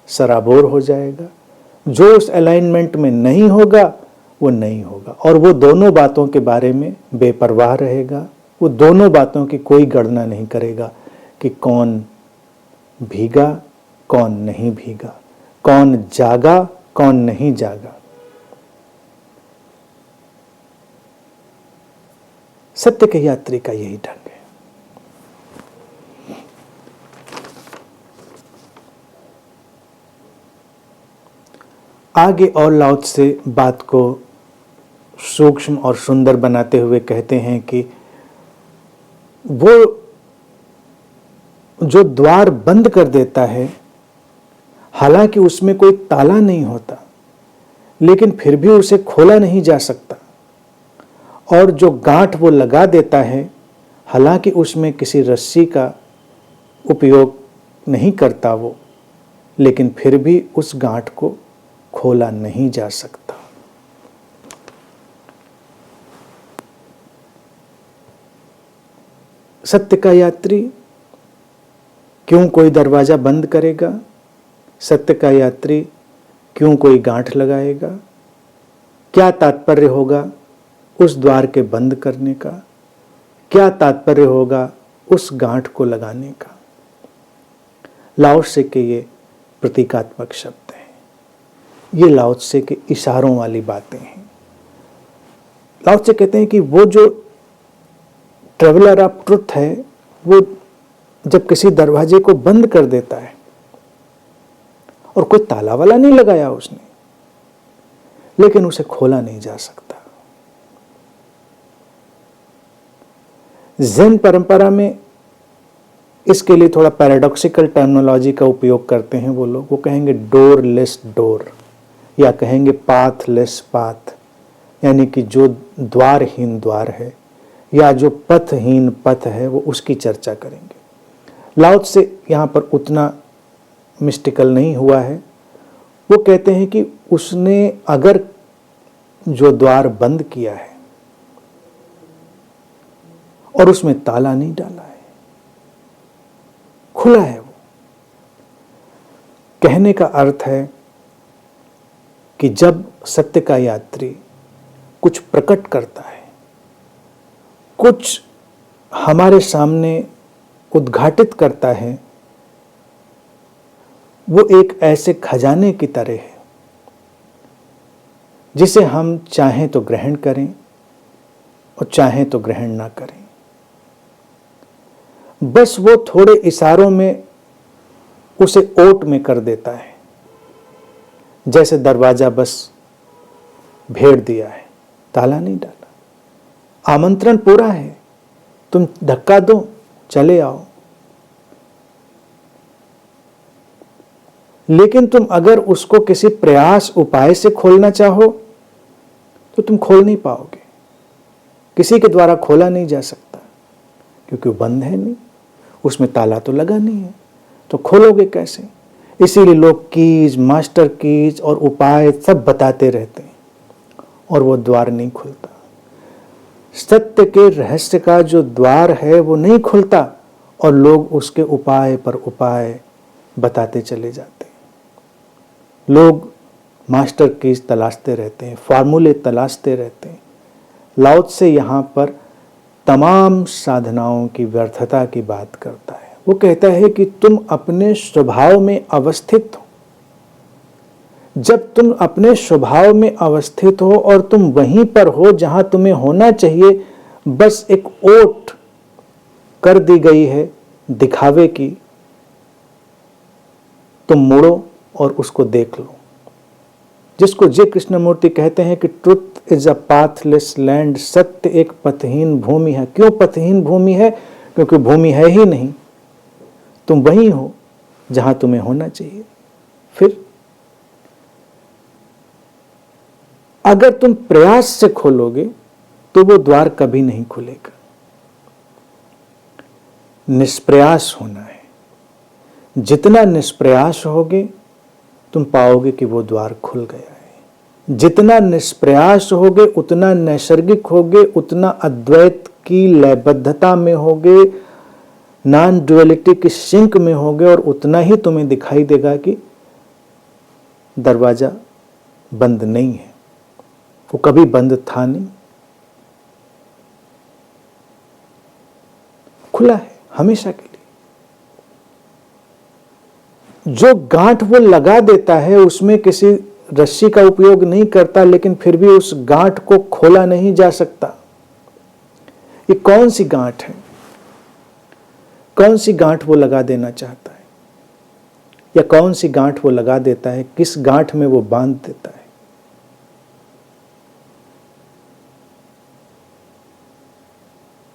सराबोर हो जाएगा, जो उस अलाइनमेंट में नहीं होगा वो नहीं होगा। और वो दोनों बातों के बारे में बेपरवाह रहेगा। वो दोनों बातों की कोई गणना नहीं करेगा कि कौन भीगा, कौन नहीं भीगा, कौन जागा, कौन नहीं जागा। सत्य के यात्री का यही ढंग है। आगे और लाओ त्से बात को सूक्ष्म और सुंदर बनाते हुए कहते हैं कि वो जो द्वार बंद कर देता है, हालांकि उसमें कोई ताला नहीं होता, लेकिन फिर भी उसे खोला नहीं जा सकता। और जो गांठ वो लगा देता है, हालांकि उसमें किसी रस्सी का उपयोग नहीं करता वो, लेकिन फिर भी उस गांठ को खोला नहीं जा सकता। सत्य का यात्री क्यों कोई दरवाजा बंद करेगा? सत्य का यात्री क्यों कोई गांठ लगाएगा? क्या तात्पर्य होगा उस द्वार के बंद करने का? क्या तात्पर्य होगा उस गांठ को लगाने का? लाओ त्से के ये प्रतीकात्मक शब्द हैं। ये लाओ त्से के इशारों वाली बातें हैं। लाओ त्से कहते हैं कि वो जो ट्रेवलर ऑफ ट्रुथ है, वो जब किसी दरवाजे को बंद कर देता है और कोई ताला वाला नहीं लगाया उसने, लेकिन उसे खोला नहीं जा सकता। ज़ेन परंपरा में इसके लिए थोड़ा पैराडॉक्सिकल टर्मिनोलॉजी का उपयोग करते हैं वो लोग। वो कहेंगे डोरलेस डोर, या कहेंगे पाथलेस पाथ, यानी कि जो द्वारहीन द्वार है या जो पथहीन पथ है, वो उसकी चर्चा करेंगे। लाओ त्से यहाँ पर उतना मिस्टिकल नहीं हुआ है। वो कहते हैं कि उसने अगर जो द्वार बंद किया है और उसमें ताला नहीं डाला है, खुला है वो, कहने का अर्थ है कि जब सत्य का यात्री कुछ प्रकट करता है, कुछ हमारे सामने उद्घाटित करता है, वो एक ऐसे खजाने की तरह है जिसे हम चाहें तो ग्रहण करें और चाहें तो ग्रहण ना करें। बस वो थोड़े इशारों में उसे ओट में कर देता है, जैसे दरवाजा बस भेड़ दिया है, ताला नहीं डाला। आमंत्रण पूरा है, तुम धक्का दो, चले आओ। लेकिन तुम अगर उसको किसी प्रयास उपाय से खोलना चाहो तो तुम खोल नहीं पाओगे, किसी के द्वारा खोला नहीं जा सकता, क्योंकि वो बंद है नहीं, उसमें ताला तो लगा नहीं है, तो खोलोगे कैसे? इसीलिए लोग कीज, मास्टर कीज और उपाय सब बताते रहते हैं और वो द्वार नहीं खुलता। सत्य के रहस्य का जो द्वार है वो नहीं खुलता और लोग उसके उपाय पर उपाय बताते चले जाते हैं। लोग मास्टर कीज तलाशते रहते हैं, फार्मूले तलाशते रहते हैं। लाओ त्से यहाँ पर तमाम साधनाओं की व्यर्थता की बात करता है। वो कहता है कि तुम अपने स्वभाव में अवस्थित हो। जब तुम अपने स्वभाव में अवस्थित हो और तुम वहीं पर हो जहां तुम्हें होना चाहिए, बस एक ओट कर दी गई है दिखावे की, तुम मुड़ो और उसको देख लो। जिसको जे कृष्णमूर्ति कहते हैं कि truth is a pathless land, सत्य एक पथहीन भूमि है। क्यों पथहीन भूमि है? क्योंकि भूमि है ही नहीं, तुम वहीं हो जहां तुम्हें होना चाहिए। फिर अगर तुम प्रयास से खोलोगे तो वो द्वार कभी नहीं खुलेगा। निष्प्रयास होना है। जितना निष्प्रयास होगे तुम पाओगे कि वो द्वार खुल गया है। जितना निष्प्रयास होगे उतना नैसर्गिक होगे, उतना अद्वैत की लयबद्धता में होगे, नॉन ड्युअलिटी की सिंक में होगे और उतना ही तुम्हें दिखाई देगा कि दरवाजा बंद नहीं है, वो कभी बंद था नहीं, खुला है हमेशा के लिए। जो गांठ वो लगा देता है उसमें किसी रस्सी का उपयोग नहीं करता, लेकिन फिर भी उस गांठ को खोला नहीं जा सकता। ये कौन सी गांठ है? कौन सी गांठ वो लगा देना चाहता है, या कौन सी गांठ वो लगा देता है? किस गांठ में वो बांध देता है?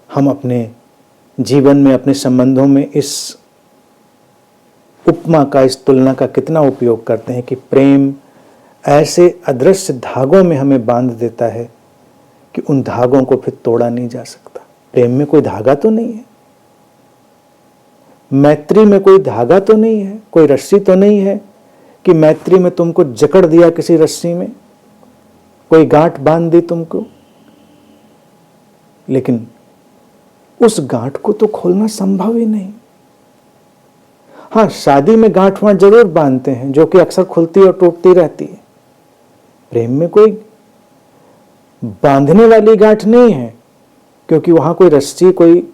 हम अपने जीवन में, अपने संबंधों में इस उपमा का, इस तुलना का कितना उपयोग करते हैं कि प्रेम ऐसे अदृश्य धागों में हमें बांध देता है कि उन धागों को फिर तोड़ा नहीं जा सकता। प्रेम में कोई धागा तो नहीं है, मैत्री में कोई धागा तो नहीं है, कोई रस्सी तो नहीं है कि मैत्री में तुमको जकड़ दिया किसी रस्सी में, कोई गांठ बांध दी तुमको। लेकिन उस गांठ को तो खोलना संभव ही नहीं। हाँ, शादी में गांठ वहां जरूर बांधते हैं जो कि अक्सर खुलती और टूटती रहती है। प्रेम में कोई बांधने वाली गांठ नहीं है, क्योंकि वहां कोई रस्सी, कोई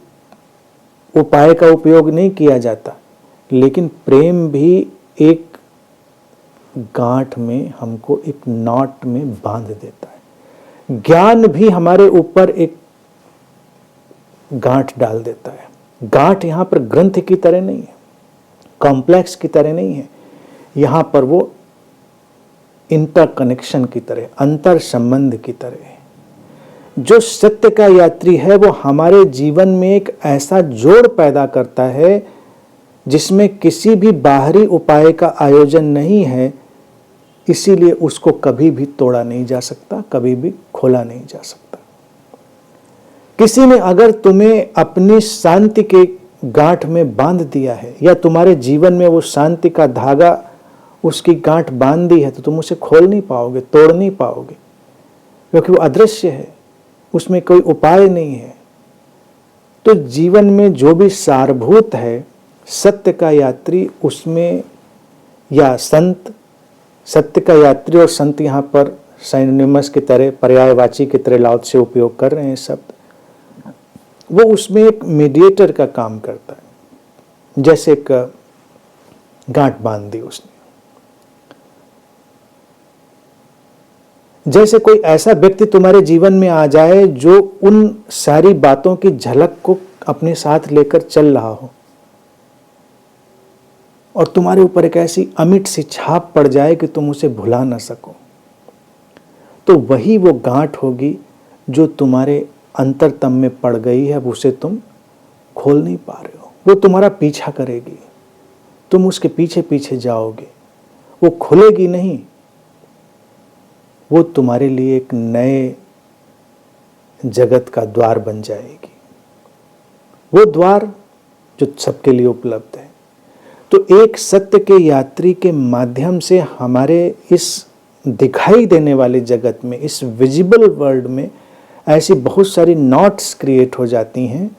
उपाय का उपयोग नहीं किया जाता। लेकिन प्रेम भी एक गांठ में, हमको एक नॉट में बांध देता है। ज्ञान भी हमारे ऊपर एक गांठ डाल देता है। गांठ यहां पर ग्रंथ की तरह नहीं है, कॉम्प्लेक्स की तरह नहीं है, यहां पर वो इंटरकनेक्शन की तरह, अंतर संबंध की तरह है। जो सत्य का यात्री है वो हमारे जीवन में एक ऐसा जोड़ पैदा करता है जिसमें किसी भी बाहरी उपाय का आयोजन नहीं है, इसीलिए उसको कभी भी तोड़ा नहीं जा सकता, कभी भी खोला नहीं जा सकता। किसी ने अगर तुम्हें अपनी शांति के गांठ में बांध दिया है, या तुम्हारे जीवन में वो शांति का धागा, उसकी गांठ बांध दी है, तो तुम उसे खोल नहीं पाओगे, तोड़ नहीं पाओगे, क्योंकि वो अदृश्य है, उसमें कोई उपाय नहीं है। तो जीवन में जो भी सारभूत है, सत्य का यात्री उसमें, या संत, सत्य का यात्री और संत यहाँ पर साइनोनिमस की तरह, पर्यायवाची की तरह लाओ त्से उपयोग कर रहे हैं शब्द, वो उसमें एक मीडिएटर का काम करता है। जैसे एक गांठ बांध दी उसने, जैसे कोई ऐसा व्यक्ति तुम्हारे जीवन में आ जाए जो उन सारी बातों की झलक को अपने साथ लेकर चल रहा हो और तुम्हारे ऊपर एक ऐसी अमिट सी छाप पड़ जाए कि तुम उसे भुला ना सको, तो वही वो गांठ होगी जो तुम्हारे अंतरतम में पड़ गई है, उसे तुम खोल नहीं पा रहे हो। वो तुम्हारा पीछा करेगी, तुम उसके पीछे पीछे जाओगे, वो खुलेगी नहीं। वो तुम्हारे लिए एक नए जगत का द्वार बन जाएगी, वो द्वार जो सबके लिए उपलब्ध है। तो एक सत्य के यात्री के माध्यम से हमारे इस दिखाई देने वाले जगत में, इस विजिबल वर्ल्ड में ऐसी बहुत सारी नॉट्स क्रिएट हो जाती हैं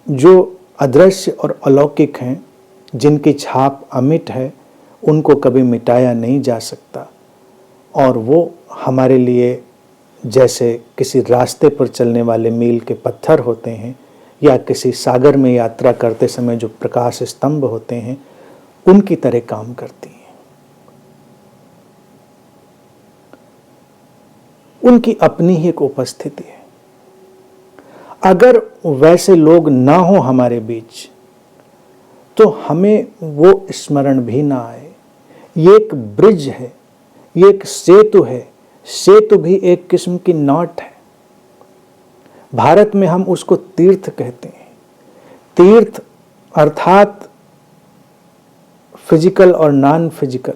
जो अदृश्य और अलौकिक हैं, जिनकी छाप अमिट है, उनको कभी मिटाया नहीं जा सकता। और वो हमारे लिए जैसे किसी रास्ते पर चलने वाले मील के पत्थर होते हैं, या किसी सागर में यात्रा करते समय जो प्रकाश स्तंभ होते हैं, उनकी तरह काम करती हैं। उनकी अपनी ही एक उपस्थिति है। अगर वैसे लोग ना हो हमारे बीच, तो हमें वो स्मरण भी ना आए। ये एक ब्रिज है, ये एक सेतु है। सेतु भी एक किस्म की नॉट है। भारत में हम उसको तीर्थ कहते हैं। तीर्थ अर्थात फिजिकल और नॉन फिजिकल,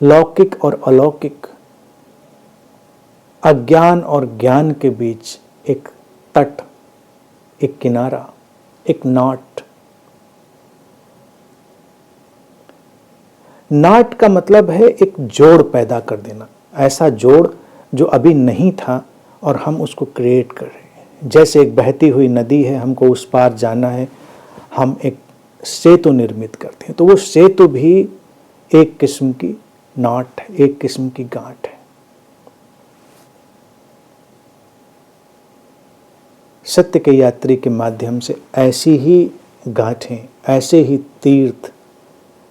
लौकिक और अलौकिक, अज्ञान और ज्ञान के बीच एक तट, एक किनारा, एक नॉट। नॉट का मतलब है एक जोड़ पैदा कर देना, ऐसा जोड़ जो अभी नहीं था और हम उसको क्रिएट कर रहे हैं। जैसे एक बहती हुई नदी है, हमको उस पार जाना है, हम एक सेतु निर्मित करते हैं, तो वो सेतु भी एक किस्म की नॉट है, एक किस्म की गांठ है। सत्य के यात्री के माध्यम से ऐसी ही गांठें, ऐसे ही तीर्थ,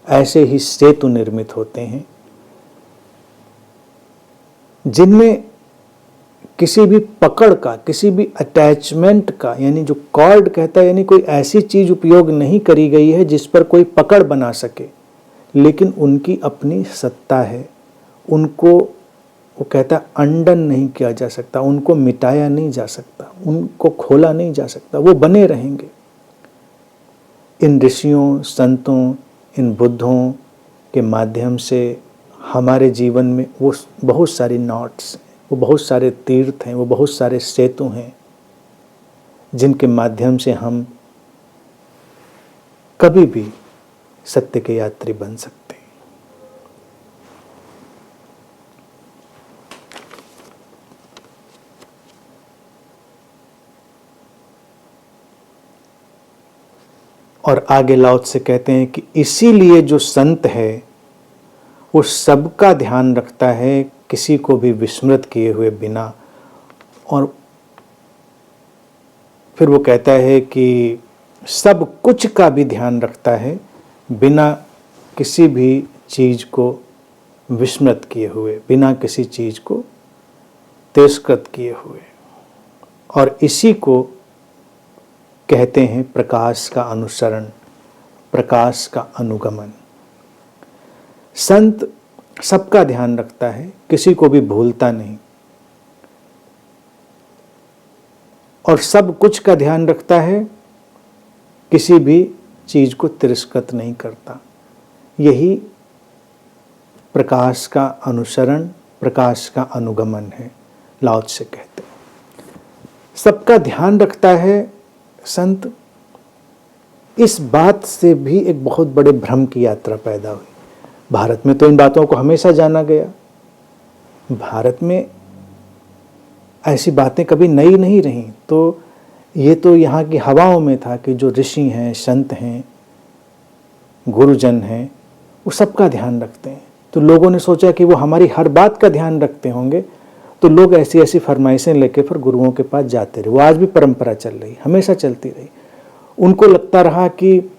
ऐसे ही सेतु निर्मित होते हैं, जिनमें किसी भी पकड़ का, किसी भी अटैचमेंट का, यानी जो कॉर्ड कहता है, यानी कोई ऐसी चीज उपयोग नहीं करी गई है जिस पर कोई पकड़ बना सके, लेकिन उनकी अपनी सत्ता है। उनको वो कहता है अंडन नहीं किया जा सकता, उनको मिटाया नहीं जा सकता, उनको खोला नहीं जा सकता, वो बने रहेंगे। इन ऋषियों, संतों, इन बुद्धों के माध्यम से हमारे जीवन में वो बहुत सारी नॉट्स हैं, वो बहुत सारे तीर्थ हैं, वो बहुत सारे सेतु हैं, जिनके माध्यम से हम कभी भी सत्य के यात्री बन सकते हैं। और आगे लाओ से कहते हैं कि इसीलिए जो संत है वो सबका ध्यान रखता है, किसी को भी विस्मृत किए हुए बिना। और फिर वो कहता है कि सब कुछ का भी ध्यान रखता है, बिना किसी भी चीज को विस्मृत किए हुए, बिना किसी चीज को तिरस्कृत किए हुए। और इसी को कहते हैं प्रकाश का अनुसरण, प्रकाश का अनुगमन। संत सबका ध्यान रखता है, किसी को भी भूलता नहीं, और सब कुछ का ध्यान रखता है, किसी भी चीज को तिरस्कृत नहीं करता। यही प्रकाश का अनुसरण, प्रकाश का अनुगमन है, लाओ त्से कहते हैं। सबका ध्यान रखता है संत। इस बात से भी एक बहुत बड़े भ्रम की यात्रा पैदा हुई। भारत में तो इन बातों को हमेशा जाना गया, भारत में ऐसी बातें कभी नई नहीं रहीं। तो ये तो यहाँ की हवाओं में था कि जो ऋषि हैं, संत हैं, गुरुजन हैं, वो सबका ध्यान रखते हैं। तो लोगों ने सोचा कि वो हमारी हर बात का ध्यान रखते होंगे, तो लोग ऐसी ऐसी फरमाइशें लेके फिर गुरुओं के पास जाते रहे। वो आज भी परंपरा चल रही, हमेशा चलती रही। उनको लगता रहा कि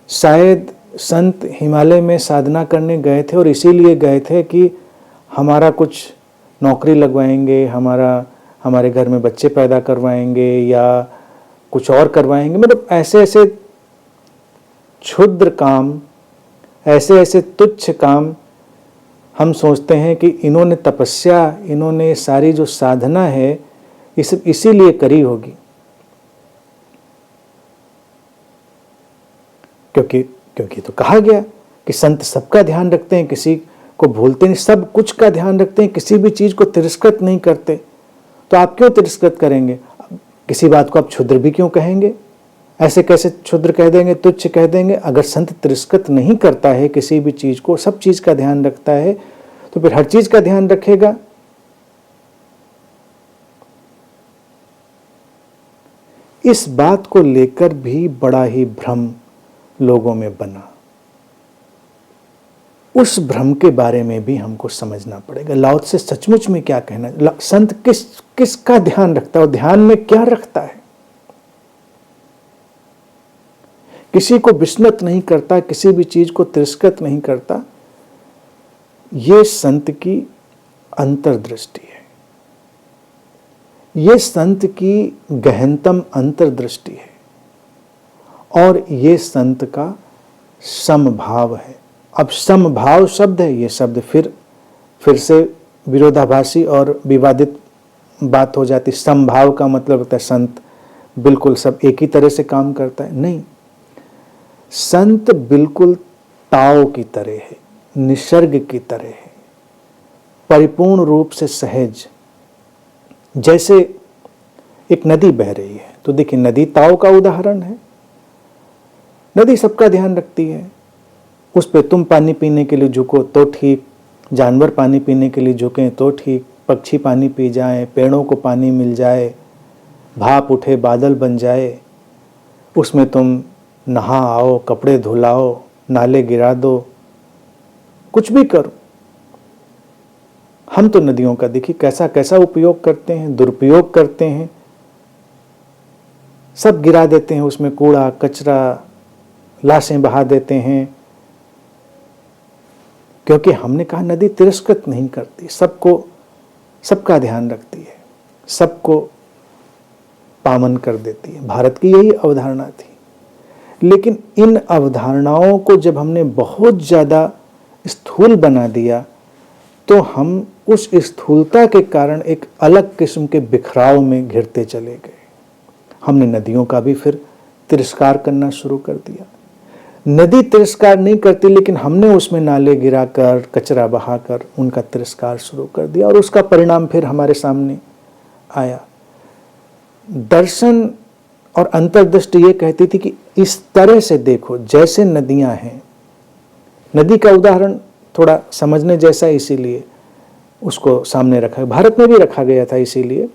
शायद संत हिमालय में साधना करने गए थे और इसीलिए गए थे कि हमारा कुछ नौकरी लगवाएंगे, हमारे घर में बच्चे पैदा करवाएंगे या कुछ और करवाएंगे। मतलब ऐसे ऐसे क्षुद्र काम, ऐसे ऐसे तुच्छ काम हम सोचते हैं कि इन्होंने तपस्या, इन्होंने सारी जो साधना है इसीलिए करी होगी, क्योंकि तो कहा गया कि संत सबका ध्यान रखते हैं, किसी को भूलते नहीं, सब कुछ का ध्यान रखते हैं, किसी भी चीज को तिरस्कृत नहीं करते। तो आप क्यों तिरस्कृत करेंगे? किसी बात को आप क्षुद्र भी क्यों कहेंगे? ऐसे कैसे क्षुद्र कह देंगे, तुच्छ कह देंगे? अगर संत तिरस्कृत नहीं करता है किसी भी चीज को, सब चीज का ध्यान रखता है, तो फिर हर चीज का ध्यान रखेगा। इस बात को लेकर भी बड़ा ही भ्रम लोगों में बना। उस भ्रम के बारे में भी हमको समझना पड़ेगा। लाओ त्से सचमुच में क्या कहना, संत किसका ध्यान रखता है और ध्यान में क्या रखता है? किसी को विस्मृत नहीं करता, किसी भी चीज को तिरस्कृत नहीं करता। ये संत की अंतर्दृष्टि है, ये संत की गहनतम अंतर्दृष्टि है, और ये संत का समभाव है। अब समभाव शब्द है, ये शब्द फिर से विरोधाभासी और विवादित बात हो जाती। समभाव का मतलब होता है संत बिल्कुल सब एक ही तरह से काम करता है, नहीं। संत बिल्कुल ताओ की तरह है, निसर्ग की तरह है, परिपूर्ण रूप से सहज। जैसे एक नदी बह रही है, तो देखिए नदी ताओ का उदाहरण है। नदी सबका ध्यान रखती है, उस पे तुम पानी पीने के लिए झुको तो ठीक, जानवर पानी पीने के लिए झुकें तो ठीक, पक्षी पानी पी जाएं, पेड़ों को पानी मिल जाए, भाप उठे बादल बन जाए, उसमें तुम नहा आओ, कपड़े धुलाओ, नाले गिरा दो, कुछ भी करो। हम तो नदियों का देखिए कैसा कैसा उपयोग करते हैं, दुरुपयोग करते हैं, सब गिरा देते हैं उसमें, कूड़ा कचरा, लाशें बहा देते हैं, क्योंकि हमने कहा नदी तिरस्कृत नहीं करती, सबका ध्यान रखती है, सबको पावन कर देती है। भारत की यही अवधारणा थी। लेकिन इन अवधारणाओं को जब हमने बहुत ज़्यादा स्थूल बना दिया, तो हम उस स्थूलता के कारण एक अलग किस्म के बिखराव में घिरते चले गए। हमने नदियों का भी फिर तिरस्कार करना शुरू कर दिया। नदी तिरस्कार नहीं करती, लेकिन हमने उसमें नाले गिराकर, कचरा बहाकर उनका तिरस्कार शुरू कर दिया, और उसका परिणाम फिर हमारे सामने आया। दर्शन और अंतर्दृष्टि ये कहती थी कि इस तरह से देखो, जैसे नदियां हैं। नदी का उदाहरण थोड़ा समझने जैसा, इसीलिए उसको सामने रखा, भारत में भी रखा गया था, इसीलिए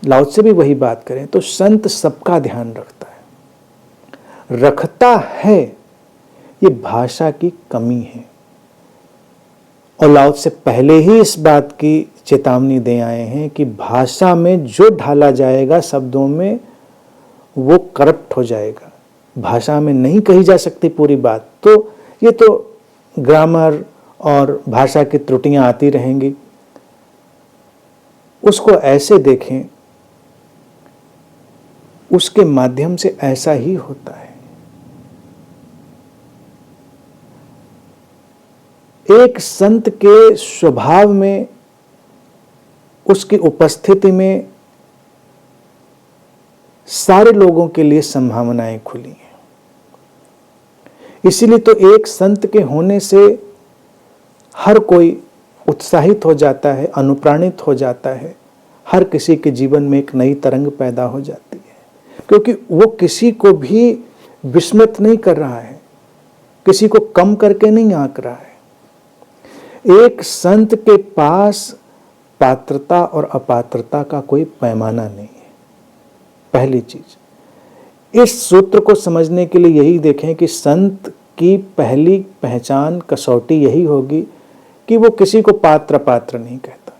लाओ त्से भी वही बात करें। तो संत सबका ध्यान रखता है, रखता है, ये भाषा की कमी है। और लाओ त्से पहले ही इस बात की चेतावनी दे आए हैं कि भाषा में जो ढाला जाएगा शब्दों में, वो करप्ट हो जाएगा। भाषा में नहीं कही जा सकती पूरी बात, तो ये तो ग्रामर और भाषा की त्रुटियां आती रहेंगी। उसको ऐसे देखें, उसके माध्यम से ऐसा ही होता है। एक संत के स्वभाव में, उसकी उपस्थिति में सारे लोगों के लिए संभावनाएं खुली हैं। इसीलिए तो एक संत के होने से हर कोई उत्साहित हो जाता है, अनुप्राणित हो जाता है, हर किसी के जीवन में एक नई तरंग पैदा हो जाती है, क्योंकि वो किसी को भी विस्मृत नहीं कर रहा है, किसी को कम करके नहीं आंक रहा है। एक संत के पास पात्रता और अपात्रता का कोई पैमाना नहीं है। पहली चीज, इस सूत्र को समझने के लिए यही देखें कि संत की पहली पहचान, कसौटी यही होगी कि वो किसी को पात्र पात्र नहीं कहता,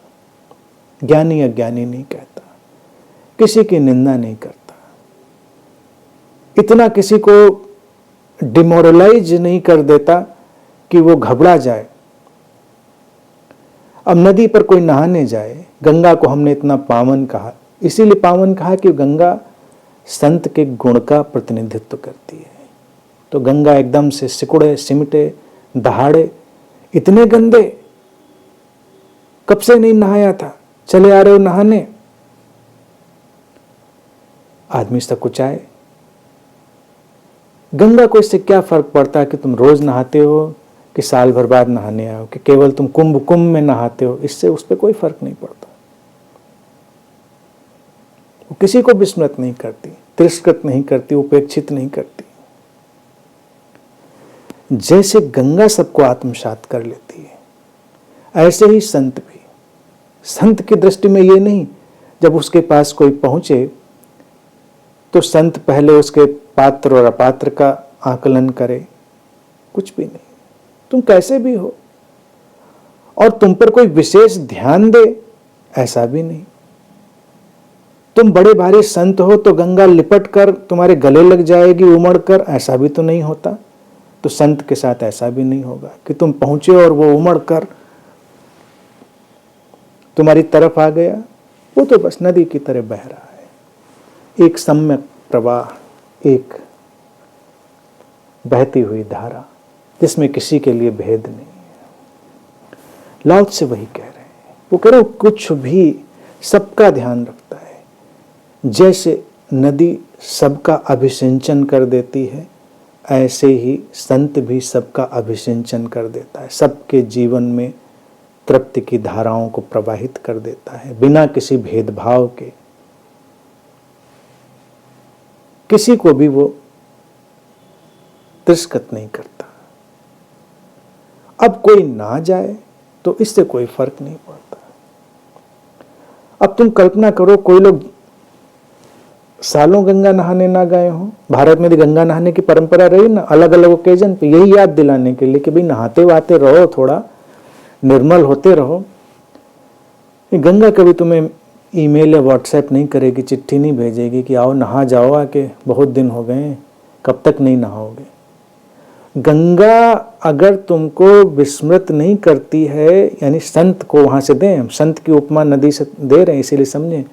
ज्ञानी अज्ञानी नहीं कहता, किसी की निंदा नहीं करता, इतना किसी को डिमोरलाइज नहीं कर देता कि वो घबरा जाए। अब नदी पर कोई नहाने जाए, गंगा को हमने इतना पावन कहा, इसीलिए पावन कहा कि गंगा संत के गुण का प्रतिनिधित्व करती है। तो गंगा एकदम से सिकुड़े, सिमटे, दहाड़े, इतने गंदे, कब से नहीं नहाया था, चले आ रहे हो नहाने। आदमी सकुचाए। गंगा को इससे क्या फर्क पड़ता है कि तुम रोज नहाते हो कि साल भर बाद नहाने आओ, कि केवल तुम कुंभ में नहाते हो, इससे उस पर कोई फर्क नहीं पड़ता। वो किसी को विस्मृत नहीं करती, तिरस्कृत नहीं करती, उपेक्षित नहीं करती। जैसे गंगा सबको आत्मसात कर लेती है, ऐसे ही संत भी। संत की दृष्टि में ये नहीं, जब उसके पास कोई पहुंचे तो संत पहले उसके पात्र और अपात्र का आकलन करे, कुछ भी नहीं। तुम कैसे भी हो और तुम पर कोई विशेष ध्यान दे, ऐसा भी नहीं। तुम बड़े भारी संत हो तो गंगा लिपट कर तुम्हारे गले लग जाएगी उमड़ कर, ऐसा भी तो नहीं होता। तो संत के साथ ऐसा भी नहीं होगा कि तुम पहुंचे और वो उमड़ कर तुम्हारी तरफ आ गया। वो तो बस नदी की तरह बह रहा है, एक सम्यक प्रवाह, एक बहती हुई धारा जिसमें किसी के लिए भेद नहीं है। लाओ से वही कह रहे हैं। वो कह रहे हो कुछ भी सबका ध्यान रखता है। जैसे नदी सबका अभिसिंचन कर देती है, ऐसे ही संत भी सबका अभिसिंचन कर देता है, सबके जीवन में तृप्ति की धाराओं को प्रवाहित कर देता है, बिना किसी भेदभाव के। किसी को भी वो तिरस्कृत नहीं करता। अब कोई ना जाए तो इससे कोई फर्क नहीं पड़ता। अब तुम कल्पना करो, कोई लोग सालों गंगा नहाने ना गए हो। भारत में भी गंगा नहाने की परंपरा रही ना, अलग अलग ओकेजन पे, यही याद दिलाने के लिए कि भाई नहाते वाते रहो, थोड़ा निर्मल होते रहो। गंगा कभी तुम्हें ईमेल या व्हाट्सएप नहीं करेगी, चिट्ठी नहीं भेजेगी कि आओ नहा जाओ आके, बहुत दिन हो गए, कब तक नहीं नहाओगे। गंगा अगर तुमको विस्मृत नहीं करती है, यानी संत को वहां से दें, हम संत की उपमा नदी से दे रहे हैं इसीलिए समझें,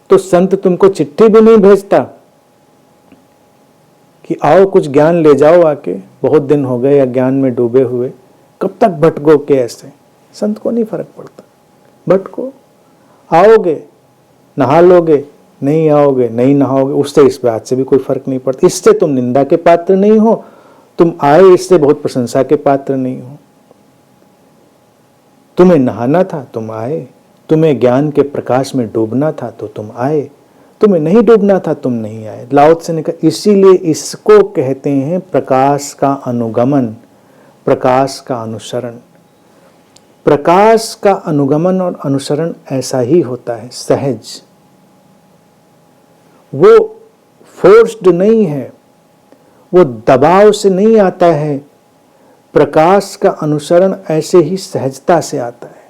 तो संत तुमको चिट्ठी भी नहीं भेजता कि आओ कुछ ज्ञान ले जाओ आके, बहुत दिन हो गए या ज्ञान में डूबे हुए, कब तक भटको के ऐसे। संत को नहीं फर्क पड़ता, भटको, आओगे नहा लोगे, नहीं आओगे नहीं नहाओगे, उससे इस बात से भी कोई फर्क नहीं पड़ता। इससे तुम निंदा के पात्र नहीं हो, तुम आए इससे बहुत प्रशंसा के पात्र नहीं हो। तुम्हें नहाना था तुम आए, तुम्हें ज्ञान के प्रकाश में डूबना था तो तुम आए, तुम्हें नहीं डूबना था तुम नहीं आए। लाओ त्से ने कहा, इसीलिए इसको कहते हैं प्रकाश का अनुगमन, प्रकाश का अनुसरण। प्रकाश का अनुगमन और अनुसरण ऐसा ही होता है, सहज। वो फोर्स्ड नहीं है, वो दबाव से नहीं आता है। प्रकाश का अनुसरण ऐसे ही सहजता से आता है।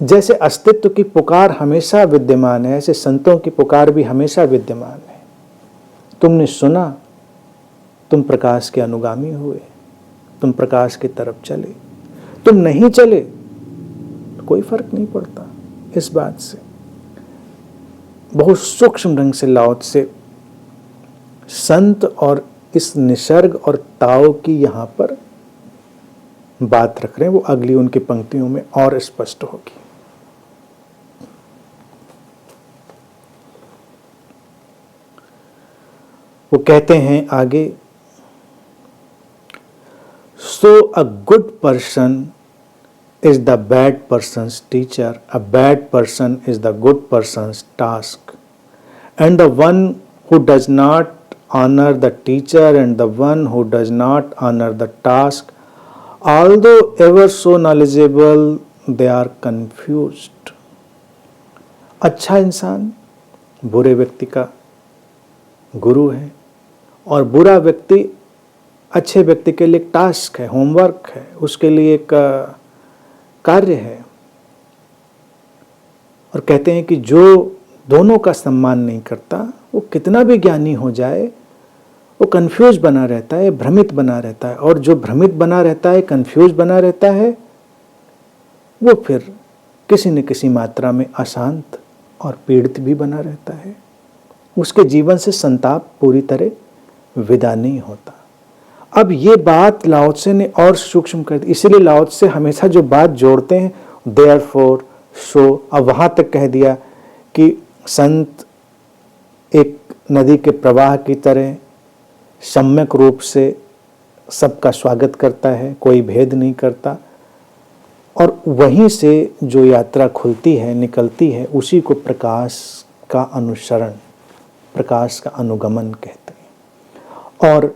जैसे अस्तित्व की पुकार हमेशा विद्यमान है, ऐसे संतों की पुकार भी हमेशा विद्यमान है। तुमने सुना, तुम प्रकाश के अनुगामी हुए, तुम प्रकाश की तरफ चले। तुम नहीं चले तो कोई फर्क नहीं पड़ता इस बात से। बहुत सूक्ष्म ढंग से लाओ त्से संत और इस निसर्ग और ताओ की यहां पर बात रख रहे हैं। वो अगली उनकी पंक्तियों में और स्पष्ट होगी। वो कहते हैं आगे, so a good person is the bad person's teacher, a bad person is the good person's task, and the one who does not honor the teacher and the one who does not honor the task, although ever so knowledgeable, they are confused. अच्छा इंसान बुरे व्यक्ति का गुरु है और बुरा व्यक्ति अच्छे व्यक्ति के लिए टास्क है, होमवर्क है, उसके लिए एक कार्य है। और कहते हैं कि जो दोनों का सम्मान नहीं करता, वो कितना भी ज्ञानी हो जाए, वो कंफ्यूज बना रहता है, भ्रमित बना रहता है। और जो भ्रमित बना रहता है, कंफ्यूज बना रहता है, वो फिर किसी न किसी मात्रा में अशांत और पीड़ित भी बना रहता है। उसके जीवन से संताप पूरी तरह विदा नहीं होता। अब ये बात लाओ त्से ने और सूक्ष्म कर दी। इसीलिए लाओ त्से हमेशा जो बात जोड़ते हैं, देयरफॉर, सो, अब वहां तक कह दिया कि संत एक नदी के प्रवाह की तरह सम्यक रूप से सबका स्वागत करता है, कोई भेद नहीं करता, और वहीं से जो यात्रा खुलती है, निकलती है, उसी को प्रकाश का अनुसरण, प्रकाश का अनुगमन कहते हैं। और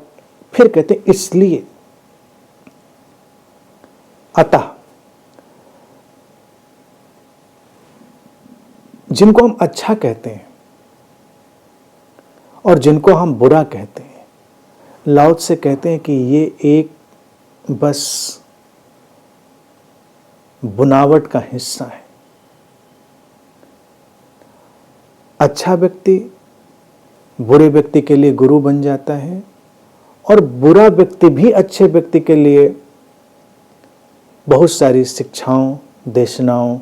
फिर कहते हैं इसलिए, अतः जिनको हम अच्छा कहते हैं और जिनको हम बुरा कहते हैं, लाओ त्से कहते हैं कि ये एक बस बुनावट का हिस्सा है। अच्छा व्यक्ति बुरे व्यक्ति के लिए गुरु बन जाता है, और बुरा व्यक्ति भी अच्छे व्यक्ति के लिए बहुत सारी शिक्षाओं, देशनाओं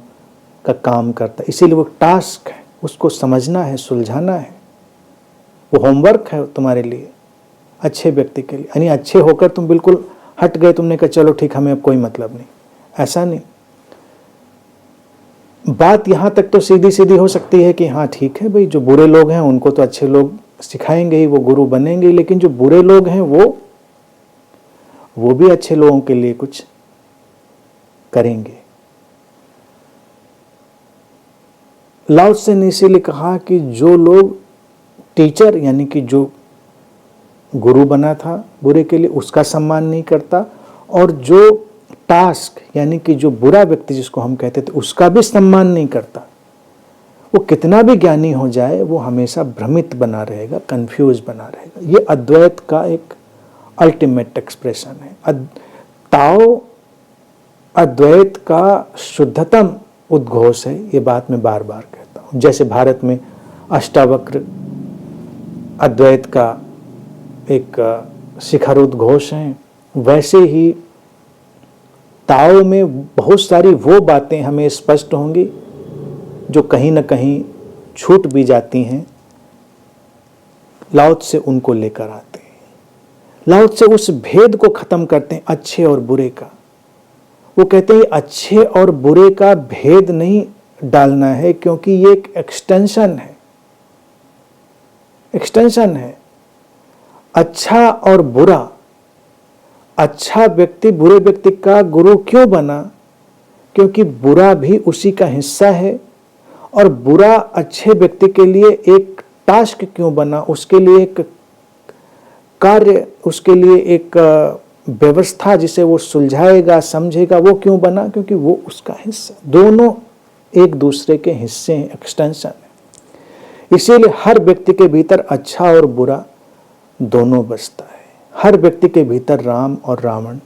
का काम करता है। इसीलिए वो टास्क है, उसको समझना है, सुलझाना है, वो होमवर्क है तुम्हारे लिए, अच्छे व्यक्ति के लिए। यानी अच्छे होकर तुम बिल्कुल हट गए, तुमने कहा चलो ठीक, हमें अब कोई मतलब नहीं, ऐसा नहीं। बात यहाँ तक तो सीधी सीधी हो सकती है कि हाँ ठीक है भाई, जो बुरे लोग हैं उनको तो अच्छे लोग सिखाएंगे ही, वो गुरु बनेंगे, लेकिन जो बुरे लोग हैं वो भी अच्छे लोगों के लिए कुछ करेंगे। लाओ त्से ने इसीलिए कहा कि जो लोग टीचर यानी कि जो गुरु बना था बुरे के लिए, उसका सम्मान नहीं करता, और जो टास्क यानी कि जो बुरा व्यक्ति जिसको हम कहते थे उसका भी सम्मान नहीं करता, वो कितना भी ज्ञानी हो जाए वो हमेशा भ्रमित बना रहेगा, कंफ्यूज बना रहेगा। ये अद्वैत का एक अल्टीमेट एक्सप्रेशन है। ताओ अद्वैत का शुद्धतम उद्घोष है, ये बात मैं बार बार कहता हूँ। जैसे भारत में अष्टावक्र अद्वैत का एक शिखर उद्घोष है, वैसे ही ताओ में बहुत सारी वो बातें हमें स्पष्ट होंगी जो कहीं ना कहीं छूट भी जाती हैं। लाओ त्से उनको लेकर आते हैं, लाओ त्से उस भेद को खत्म करते हैं अच्छे और बुरे का। वो कहते हैं अच्छे और बुरे का भेद नहीं डालना है, क्योंकि ये एक एक्सटेंशन है, एक्सटेंशन है। अच्छा और बुरा, अच्छा व्यक्ति बुरे व्यक्ति का गुरु क्यों बना? क्योंकि बुरा भी उसी का हिस्सा है, और बुरा अच्छे व्यक्ति के लिए एक टास्क क्यों बना, उसके लिए एक कार्य, उसके लिए एक व्यवस्था जिसे वो सुलझाएगा, समझेगा, वो क्यों बना? क्योंकि वो उसका हिस्सा, दोनों एक दूसरे के हिस्से हैं, एक्सटेंशन है। इसीलिए हर व्यक्ति के भीतर अच्छा और बुरा दोनों बसता है, हर व्यक्ति के भीतर राम और रावण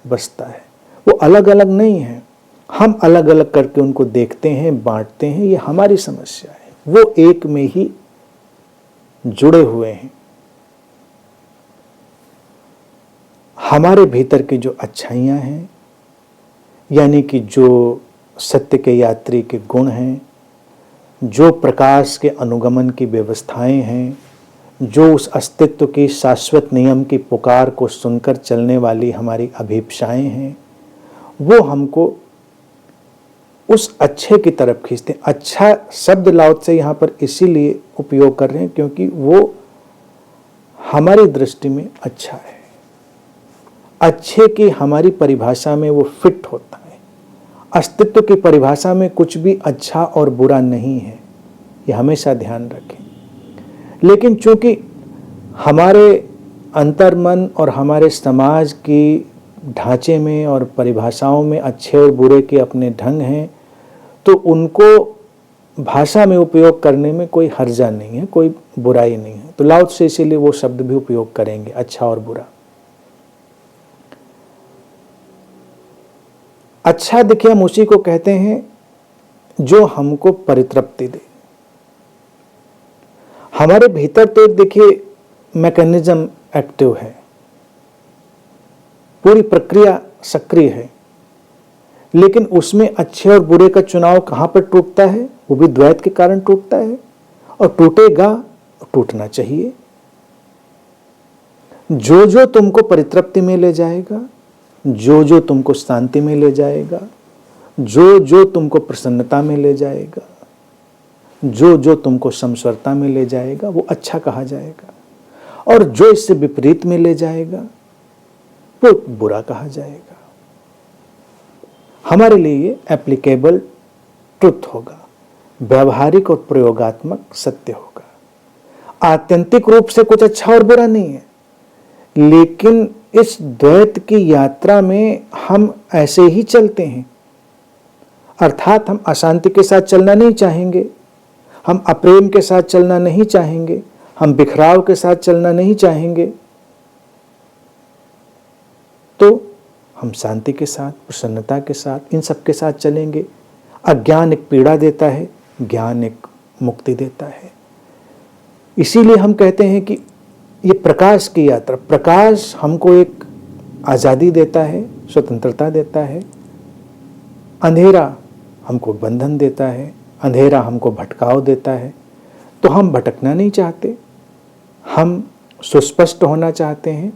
बसता है। वो अलग अलग नहीं है, हम अलग अलग करके उनको देखते हैं, बांटते हैं, ये हमारी समस्या है। वो एक में ही जुड़े हुए हैं। हमारे भीतर की जो अच्छाइयाँ हैं, यानी कि जो सत्य के यात्री के गुण हैं, जो प्रकाश के अनुगमन की व्यवस्थाएं हैं, जो उस अस्तित्व की शाश्वत नियम की पुकार को सुनकर चलने वाली हमारी अभिप्साएं हैं, वो हमको उस अच्छे की तरफ खींचते हैं। अच्छा शब्द लाओ त्से यहाँ पर इसीलिए उपयोग कर रहे हैं क्योंकि वो हमारी दृष्टि में अच्छा है। अच्छे की हमारी परिभाषा में वो फिट होता है। अस्तित्व की परिभाषा में कुछ भी अच्छा और बुरा नहीं है, ये हमेशा ध्यान रखें। लेकिन चूंकि हमारे अंतर्मन और हमारे समाज की ढांचे में और परिभाषाओं में अच्छे और बुरे के अपने ढंग हैं, तो उनको भाषा में उपयोग करने में कोई हर्जा नहीं है, कोई बुराई नहीं है। तो लाओ त्से इसीलिए वो शब्द भी उपयोग करेंगे, अच्छा और बुरा। अच्छा देखिए, हम उसी को कहते हैं जो हमको परितृप्ति दे। हमारे भीतर तो देखिए मैकेनिज्म एक्टिव है, पूरी प्रक्रिया सक्रिय है, लेकिन उसमें अच्छे और बुरे का चुनाव कहां पर टूटता है? वो भी द्वैत के कारण टूटता है, और टूटेगा, टूटना चाहिए। जो जो तुमको परितृप्ति में ले जाएगा, जो जो तुमको शांति में ले जाएगा, जो जो तुमको प्रसन्नता में ले जाएगा, जो जो तुमको समस्वरता में ले जाएगा, वो अच्छा कहा जाएगा। और जो इससे विपरीत में ले जाएगा वो बुरा कहा जाएगा। हमारे लिए ये एप्लीकेबल ट्रुथ होगा, व्यवहारिक और प्रयोगात्मक सत्य होगा। आत्यंतिक रूप से कुछ अच्छा और बुरा नहीं है, लेकिन इस द्वैत की यात्रा में हम ऐसे ही चलते हैं। अर्थात हम अशांति के साथ चलना नहीं चाहेंगे, हम अप्रेम के साथ चलना नहीं चाहेंगे, हम बिखराव के साथ चलना नहीं चाहेंगे, तो हम शांति के साथ, प्रसन्नता के साथ, इन सब के साथ चलेंगे। अज्ञान एक पीड़ा देता है, ज्ञान एक मुक्ति देता है। इसीलिए हम कहते हैं कि ये प्रकाश की यात्रा, प्रकाश हमको एक आज़ादी देता है, स्वतंत्रता देता है। अंधेरा हमको बंधन देता है, अंधेरा हमको भटकाव देता है। तो हम भटकना नहीं चाहते, हम सुस्पष्ट होना चाहते हैं।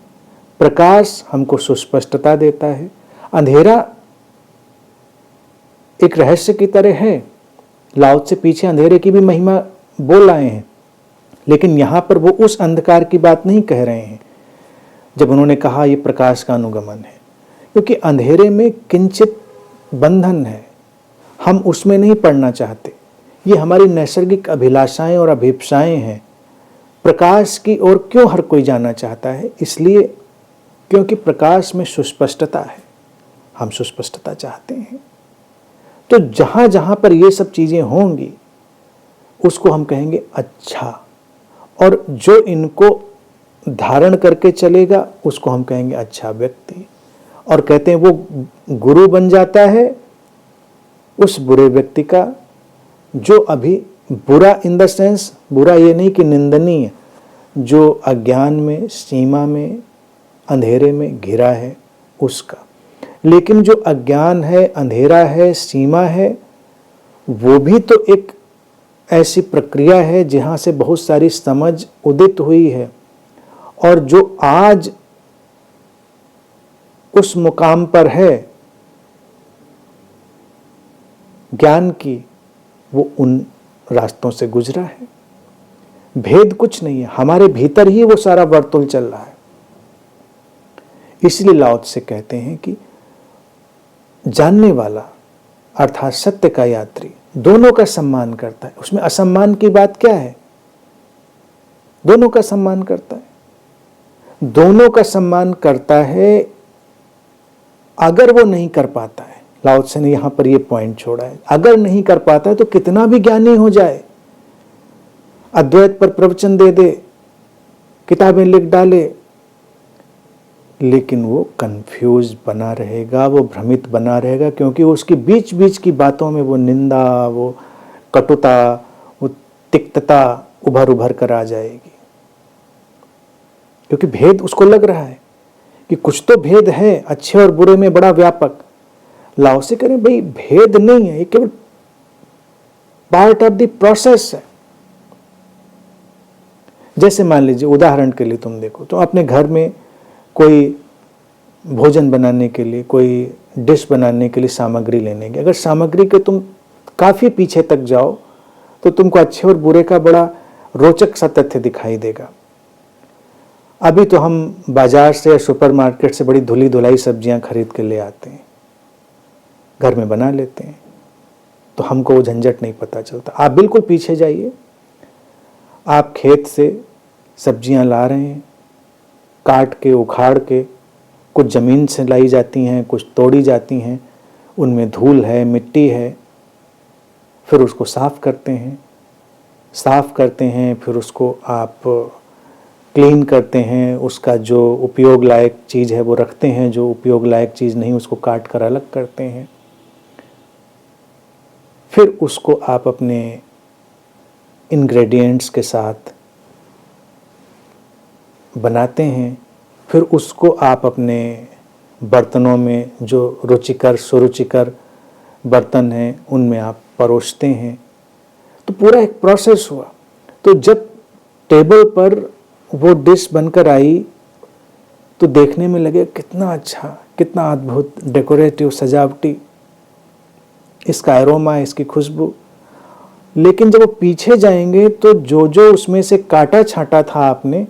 प्रकाश हमको सुस्पष्टता देता है। अंधेरा एक रहस्य की तरह है। लाओ से पीछे अंधेरे की भी महिमा बोल आए हैं, लेकिन यहां पर वो उस अंधकार की बात नहीं कह रहे हैं जब उन्होंने कहा ये प्रकाश का अनुगमन है, क्योंकि अंधेरे में किंचित बंधन है, हम उसमें नहीं पड़ना चाहते। ये हमारी नैसर्गिक अभिलाषाएं और अभिप्साएं हैं। प्रकाश की ओर क्यों हर कोई जाना चाहता है? इसलिए क्योंकि प्रकाश में सुस्पष्टता है, हम सुस्पष्टता चाहते हैं। तो जहां जहां पर ये सब चीजें होंगी उसको हम कहेंगे अच्छा, और जो इनको धारण करके चलेगा उसको हम कहेंगे अच्छा व्यक्ति। और कहते हैं वो गुरु बन जाता है उस बुरे व्यक्ति का जो अभी बुरा, इन द सेंस बुरा ये नहीं कि निंदनीय, जो अज्ञान में, सीमा में, अंधेरे में घिरा है उसका। लेकिन जो अज्ञान है, अंधेरा है, सीमा है, वो भी तो एक ऐसी प्रक्रिया है जहां से बहुत सारी समझ उदित हुई है, और जो आज उस मुकाम पर है ज्ञान की, वो उन रास्तों से गुजरा है। भेद कुछ नहीं है, हमारे भीतर ही वो सारा वर्तुल चल रहा है। इसलिए लाओ से कहते हैं कि जानने वाला अर्थात सत्य का यात्री दोनों का सम्मान करता है। उसमें असम्मान की बात क्या है? दोनों का सम्मान करता है, दोनों का सम्मान करता है। अगर वो नहीं कर पाता है, लाओ त्से ने यहां पर ये पॉइंट छोड़ा है, अगर नहीं कर पाता है तो कितना भी ज्ञानी हो जाए, अद्वैत पर प्रवचन दे दे, किताबें लिख डाले, लेकिन वो कंफ्यूज बना रहेगा, वो भ्रमित बना रहेगा, क्योंकि उसकी बीच बीच की बातों में वो निंदा, वो कटुता, वो तिक्तता उभर उभर कर आ जाएगी। क्योंकि भेद उसको लग रहा है कि कुछ तो भेद है, अच्छे और बुरे में बड़ा व्यापक। लाओ से करें भाई भेद नहीं है, ये केवल पार्ट ऑफ द प्रोसेस है। जैसे मान लीजिए उदाहरण के लिए तुम देखो, तो अपने घर में कोई भोजन बनाने के लिए, कोई डिश बनाने के लिए सामग्री लेने की, अगर सामग्री के तुम काफी पीछे तक जाओ तो तुमको अच्छे और बुरे का बड़ा रोचक सा तथ्य दिखाई देगा। अभी तो हम बाजार से या सुपरमार्केट से बड़ी धुली धुलाई सब्जियां खरीद के ले आते हैं, घर में बना लेते हैं, तो हमको वो झंझट नहीं पता चलता। आप बिल्कुल पीछे जाइए, आप खेत से सब्जियां ला रहे हैं, काट के, उखाड़ के, कुछ ज़मीन से लाई जाती हैं, कुछ तोड़ी जाती हैं, उनमें धूल है, मिट्टी है, फिर उसको साफ़ करते हैं, फिर उसको आप क्लीन करते हैं, उसका जो उपयोग लायक चीज़ है वो रखते हैं, जो उपयोग लायक चीज़ नहीं उसको काट कर अलग करते हैं, फिर उसको आप अपने इंग्रेडिएंट्स के साथ बनाते हैं, फिर उसको आप अपने बर्तनों में, जो रुचिकर सुरुचिकर बर्तन हैं उनमें आप परोसते हैं। तो पूरा एक प्रोसेस हुआ। तो जब टेबल पर वो डिश बनकर आई तो देखने में लगे कितना अच्छा, कितना अद्भुत, डेकोरेटिव, सजावटी, इसका एरोमा, इसकी खुशबू। लेकिन जब वो पीछे जाएंगे तो जो जो उसमें से काटा छाटा था आपने,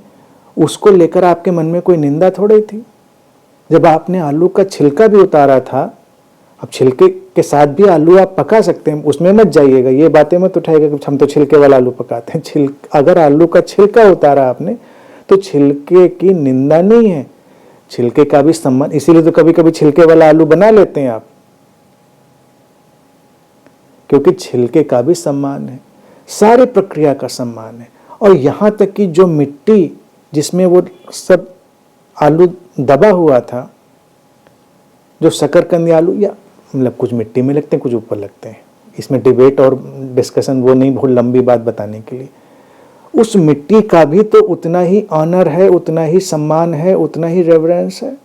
उसको लेकर आपके मन में कोई निंदा थोड़ी थी। जब आपने आलू का छिलका भी उतारा था, अब छिलके के साथ भी आलू आप पका सकते हैं, उसमें मत जाइएगा, ये बातें मत उठाइएगा कि हम तो छिलके वाला आलू पकाते हैं। अगर आलू का छिलका उतारा आपने तो छिलके की निंदा नहीं है, छिलके का भी सम्मान। इसीलिए तो कभी कभी छिलके वाला आलू बना लेते हैं आप, क्योंकि छिलके का भी सम्मान है, सारी प्रक्रिया का सम्मान है। और यहां तक कि जो मिट्टी जिसमें वो सब आलू दबा हुआ था, जो शकरकंदी आलू, या मतलब कुछ मिट्टी में लगते हैं कुछ ऊपर लगते हैं, इसमें डिबेट और डिस्कशन वो नहीं, बहुत लंबी बात बताने के लिए। उस मिट्टी का भी तो उतना ही ऑनर है, उतना ही सम्मान है, उतना ही रेवरेंस है।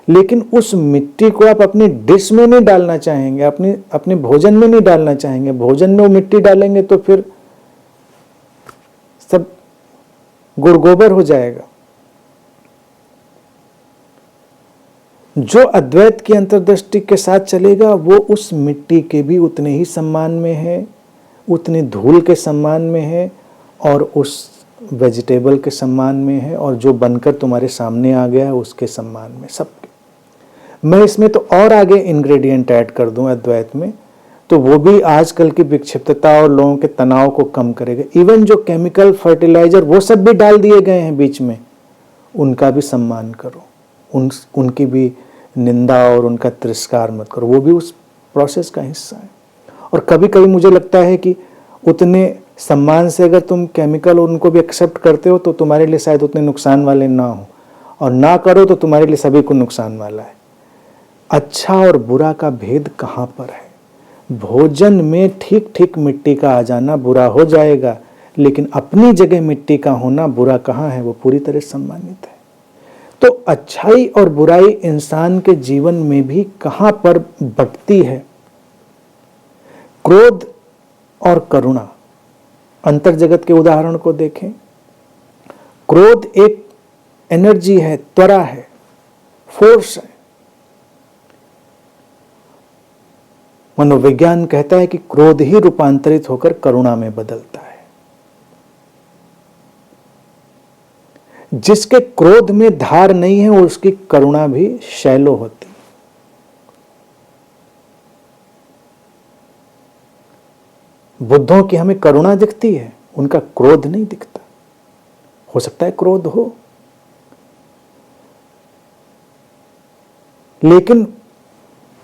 लेकिन उस मिट्टी को आप अपनी डिश में नहीं डालना चाहेंगे, अपने भोजन में नहीं डालना चाहेंगे। भोजन में वो मिट्टी डालेंगे तो फिर सब गुड़गोबर हो जाएगा। जो अद्वैत की अंतर्दृष्टि के साथ चलेगा वो उस मिट्टी के भी उतने ही सम्मान में है, उतनी धूल के सम्मान में है, और उस वेजिटेबल के सम्मान में है, और जो बनकर तुम्हारे सामने आ गया है उसके सम्मान में, सबके। मैं इसमें तो और आगे इंग्रेडिएंट ऐड कर दूं अद्वैत में, तो वो भी आजकल की विक्षिप्तता और लोगों के तनाव को कम करेगा। इवन जो केमिकल फर्टिलाइजर वो सब भी डाल दिए गए हैं बीच में, उनका भी सम्मान करो, उनकी भी निंदा और उनका तिरस्कार मत करो, वो भी उस प्रोसेस का हिस्सा है। और कभी कभी मुझे लगता है कि उतने सम्मान से अगर तुम केमिकल और उनको भी एक्सेप्ट करते हो तो तुम्हारे लिए शायद उतने नुकसान वाले ना हो, और ना करो तो तुम्हारे लिए सभी को नुकसान वाला है। अच्छा और बुरा का भेद कहाँ पर है? भोजन में ठीक ठीक मिट्टी का आ जाना बुरा हो जाएगा, लेकिन अपनी जगह मिट्टी का होना बुरा कहाँ है? वो पूरी तरह सम्मानित है। तो अच्छाई और बुराई इंसान के जीवन में भी कहाँ पर बंटती है? क्रोध और करुणा। अंतर जगत के उदाहरण को देखें। क्रोध एक एनर्जी है, त्वरा है, फोर्स है। मनोविज्ञान कहता है कि क्रोध ही रूपांतरित होकर करुणा में बदलता है। जिसके क्रोध में धार नहीं है उसकी करुणा भी शैलो होती। बुद्धों की हमें करुणा दिखती है, उनका क्रोध नहीं दिखता। हो सकता है क्रोध हो, लेकिन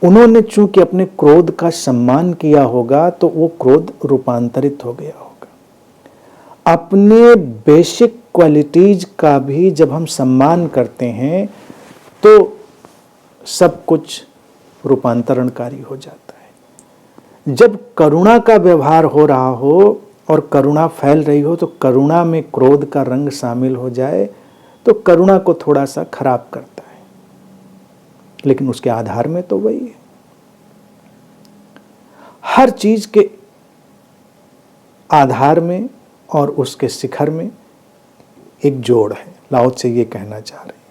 उन्होंने चूंकि अपने क्रोध का सम्मान किया होगा तो वो क्रोध रूपांतरित हो गया होगा। अपने बेसिक क्वालिटीज का भी जब हम सम्मान करते हैं तो सब कुछ रूपांतरणकारी हो जाता है। जब करुणा का व्यवहार हो रहा हो और करुणा फैल रही हो तो करुणा में क्रोध का रंग शामिल हो जाए तो करुणा को थोड़ा सा खराब करता है, लेकिन उसके आधार में तो वही है। हर चीज के आधार में और उसके शिखर में एक जोड़ है। लाओ त्से ये कहना चाह रहे हैं।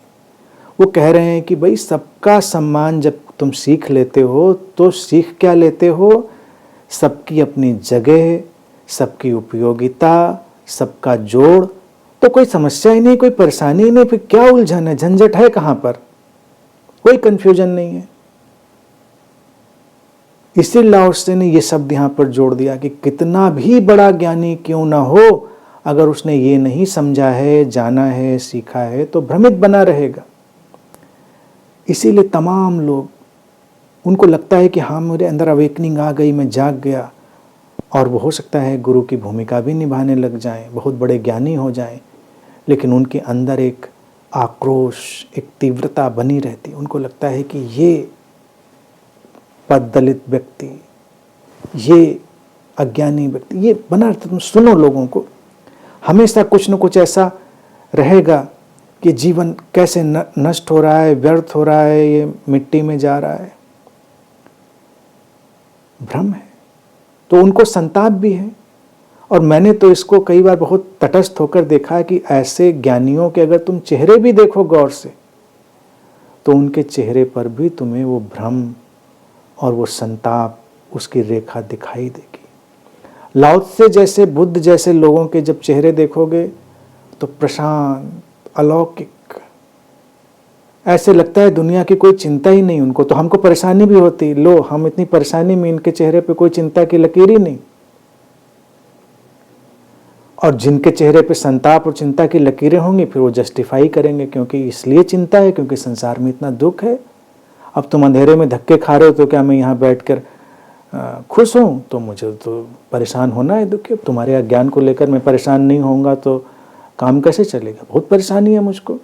वो कह रहे हैं कि भाई सबका सम्मान जब तुम सीख लेते हो तो सीख क्या लेते हो? सबकी अपनी जगह, सबकी उपयोगिता, सबका जोड़, तो कोई समस्या ही नहीं, कोई परेशानी ही नहीं, फिर क्या उलझन है, झंझट है कहां पर? कोई कंफ्यूजन नहीं है। इसी लाओ त्से ने ये शब्द यहां पर जोड़ दिया कि कितना भी बड़ा ज्ञानी क्यों ना हो, अगर उसने ये नहीं समझा है, जाना है, सीखा है तो भ्रमित बना रहेगा। इसीलिए तमाम लोग, उनको लगता है कि हाँ मेरे अंदर अवेकनिंग आ गई, मैं जाग गया, और वो हो सकता है गुरु की भूमिका भी निभाने लग जाएं, बहुत बड़े ज्ञानी हो जाएं, लेकिन उनके अंदर एक आक्रोश, एक तीव्रता बनी रहती। उनको लगता है कि ये पद दलित व्यक्ति, ये अज्ञानी व्यक्ति, ये बना रहता। तुम सुनो लोगों को, हमेशा कुछ न कुछ ऐसा रहेगा कि जीवन कैसे नष्ट हो रहा है, व्यर्थ हो रहा है, ये मिट्टी में जा रहा है। भ्रम है, तो उनको संताप भी है। और मैंने तो इसको कई बार बहुत तटस्थ होकर देखा है कि ऐसे ज्ञानियों के अगर तुम चेहरे भी देखो गौर से तो उनके चेहरे पर भी तुम्हें वो भ्रम और वो संताप, उसकी रेखा दिखाई देगी। लाओ त्से जैसे, बुद्ध जैसे लोगों के जब चेहरे देखोगे तो प्रशांत, अलौकिक, ऐसे लगता है दुनिया की कोई चिंता ही नहीं उनको। तो हमको परेशानी भी होती, लो हम इतनी परेशानी में, इनके चेहरे पे कोई चिंता की लकीर ही नहीं। और जिनके चेहरे पे संताप और चिंता की लकीरें होंगी फिर वो जस्टिफाई करेंगे, क्योंकि इसलिए चिंता है क्योंकि संसार में इतना दुख है। अब तुम अंधेरे में धक्के खा रहे हो तो क्या मैं यहाँ बैठकर खुश हूँ? तो मुझे तो परेशान होना है, दुखी। अब तुम्हारे अज्ञान को लेकर मैं परेशान नहीं होऊंगा तो काम कैसे चलेगा? बहुत परेशानी है मुझको।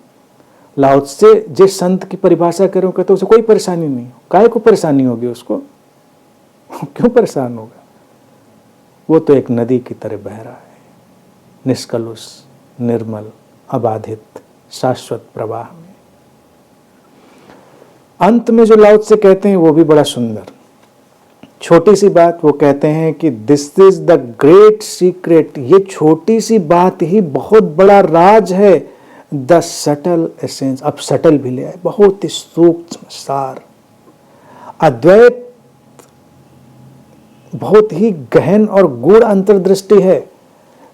लाओ से जिस संत की परिभाषा करो कहते उसे कोई परेशानी नहीं। काहे को परेशानी होगी उसको? क्यों परेशान होगा? वो तो एक नदी की तरह बह रहा है, निष्कलुष, निर्मल, अबाधित, शाश्वत प्रवाह में। अंत में जो लाओ से कहते हैं वो भी बड़ा सुंदर, छोटी सी बात। वो कहते हैं कि this is the great secret, ये छोटी सी बात ही बहुत बड़ा राज है। द सटल एसेंस, अब सटल भी ले आए, बहुत ही सूक्ष्म सार। अद्वैत बहुत ही गहन और गूढ़ अंतर्दृष्टि है।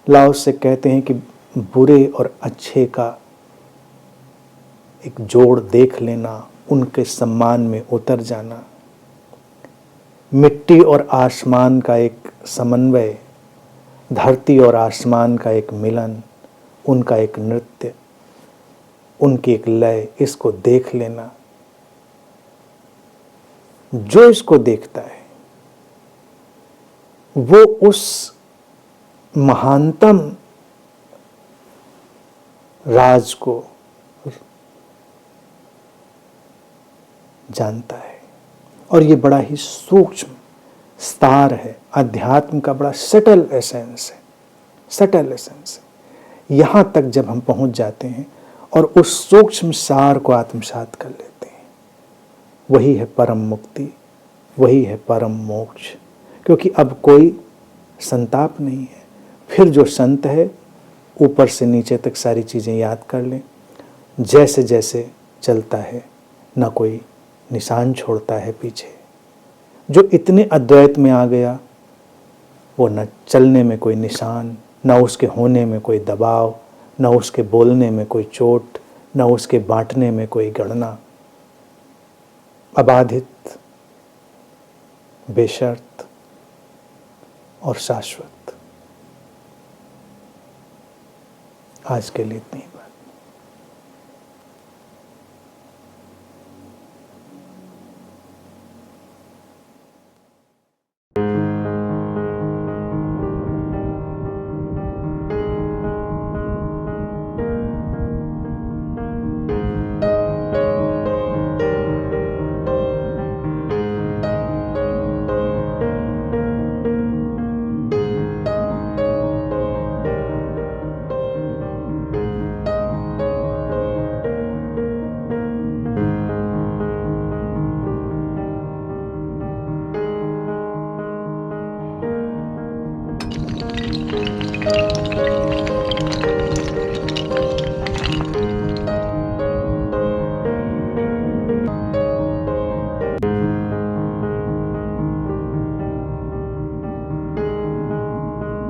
लाओ से कहते हैं कि बुरे और अच्छे का एक जोड़ देख लेना, उनके सम्मान में उतर जाना, मिट्टी और आसमान का एक समन्वय, धरती और आसमान का एक मिलन, उनका एक नृत्य, उनकी एक लय, इसको देख लेना। जो इसको देखता है वो उस महानतम राज को जानता है। और ये बड़ा ही सूक्ष्म स्तार है, अध्यात्म का बड़ा सटल एसेंस है, सटल एसेंस है। यहां तक जब हम पहुंच जाते हैं और उस सूक्ष्म सार को आत्मसात कर लेते हैं, वही है परम मुक्ति, वही है परम मोक्ष। क्योंकि अब कोई संताप नहीं है। फिर जो संत है ऊपर से नीचे तक सारी चीज़ें याद कर लें, जैसे जैसे चलता है ना कोई निशान छोड़ता है पीछे। जो इतने अद्वैत में आ गया वो न चलने में कोई निशान, न उसके होने में कोई दबाव, न उसके बोलने में कोई चोट, न उसके बांटने में कोई गणना। अबाधित, बेशर्त और शाश्वत। आज के लिए इतनी बात।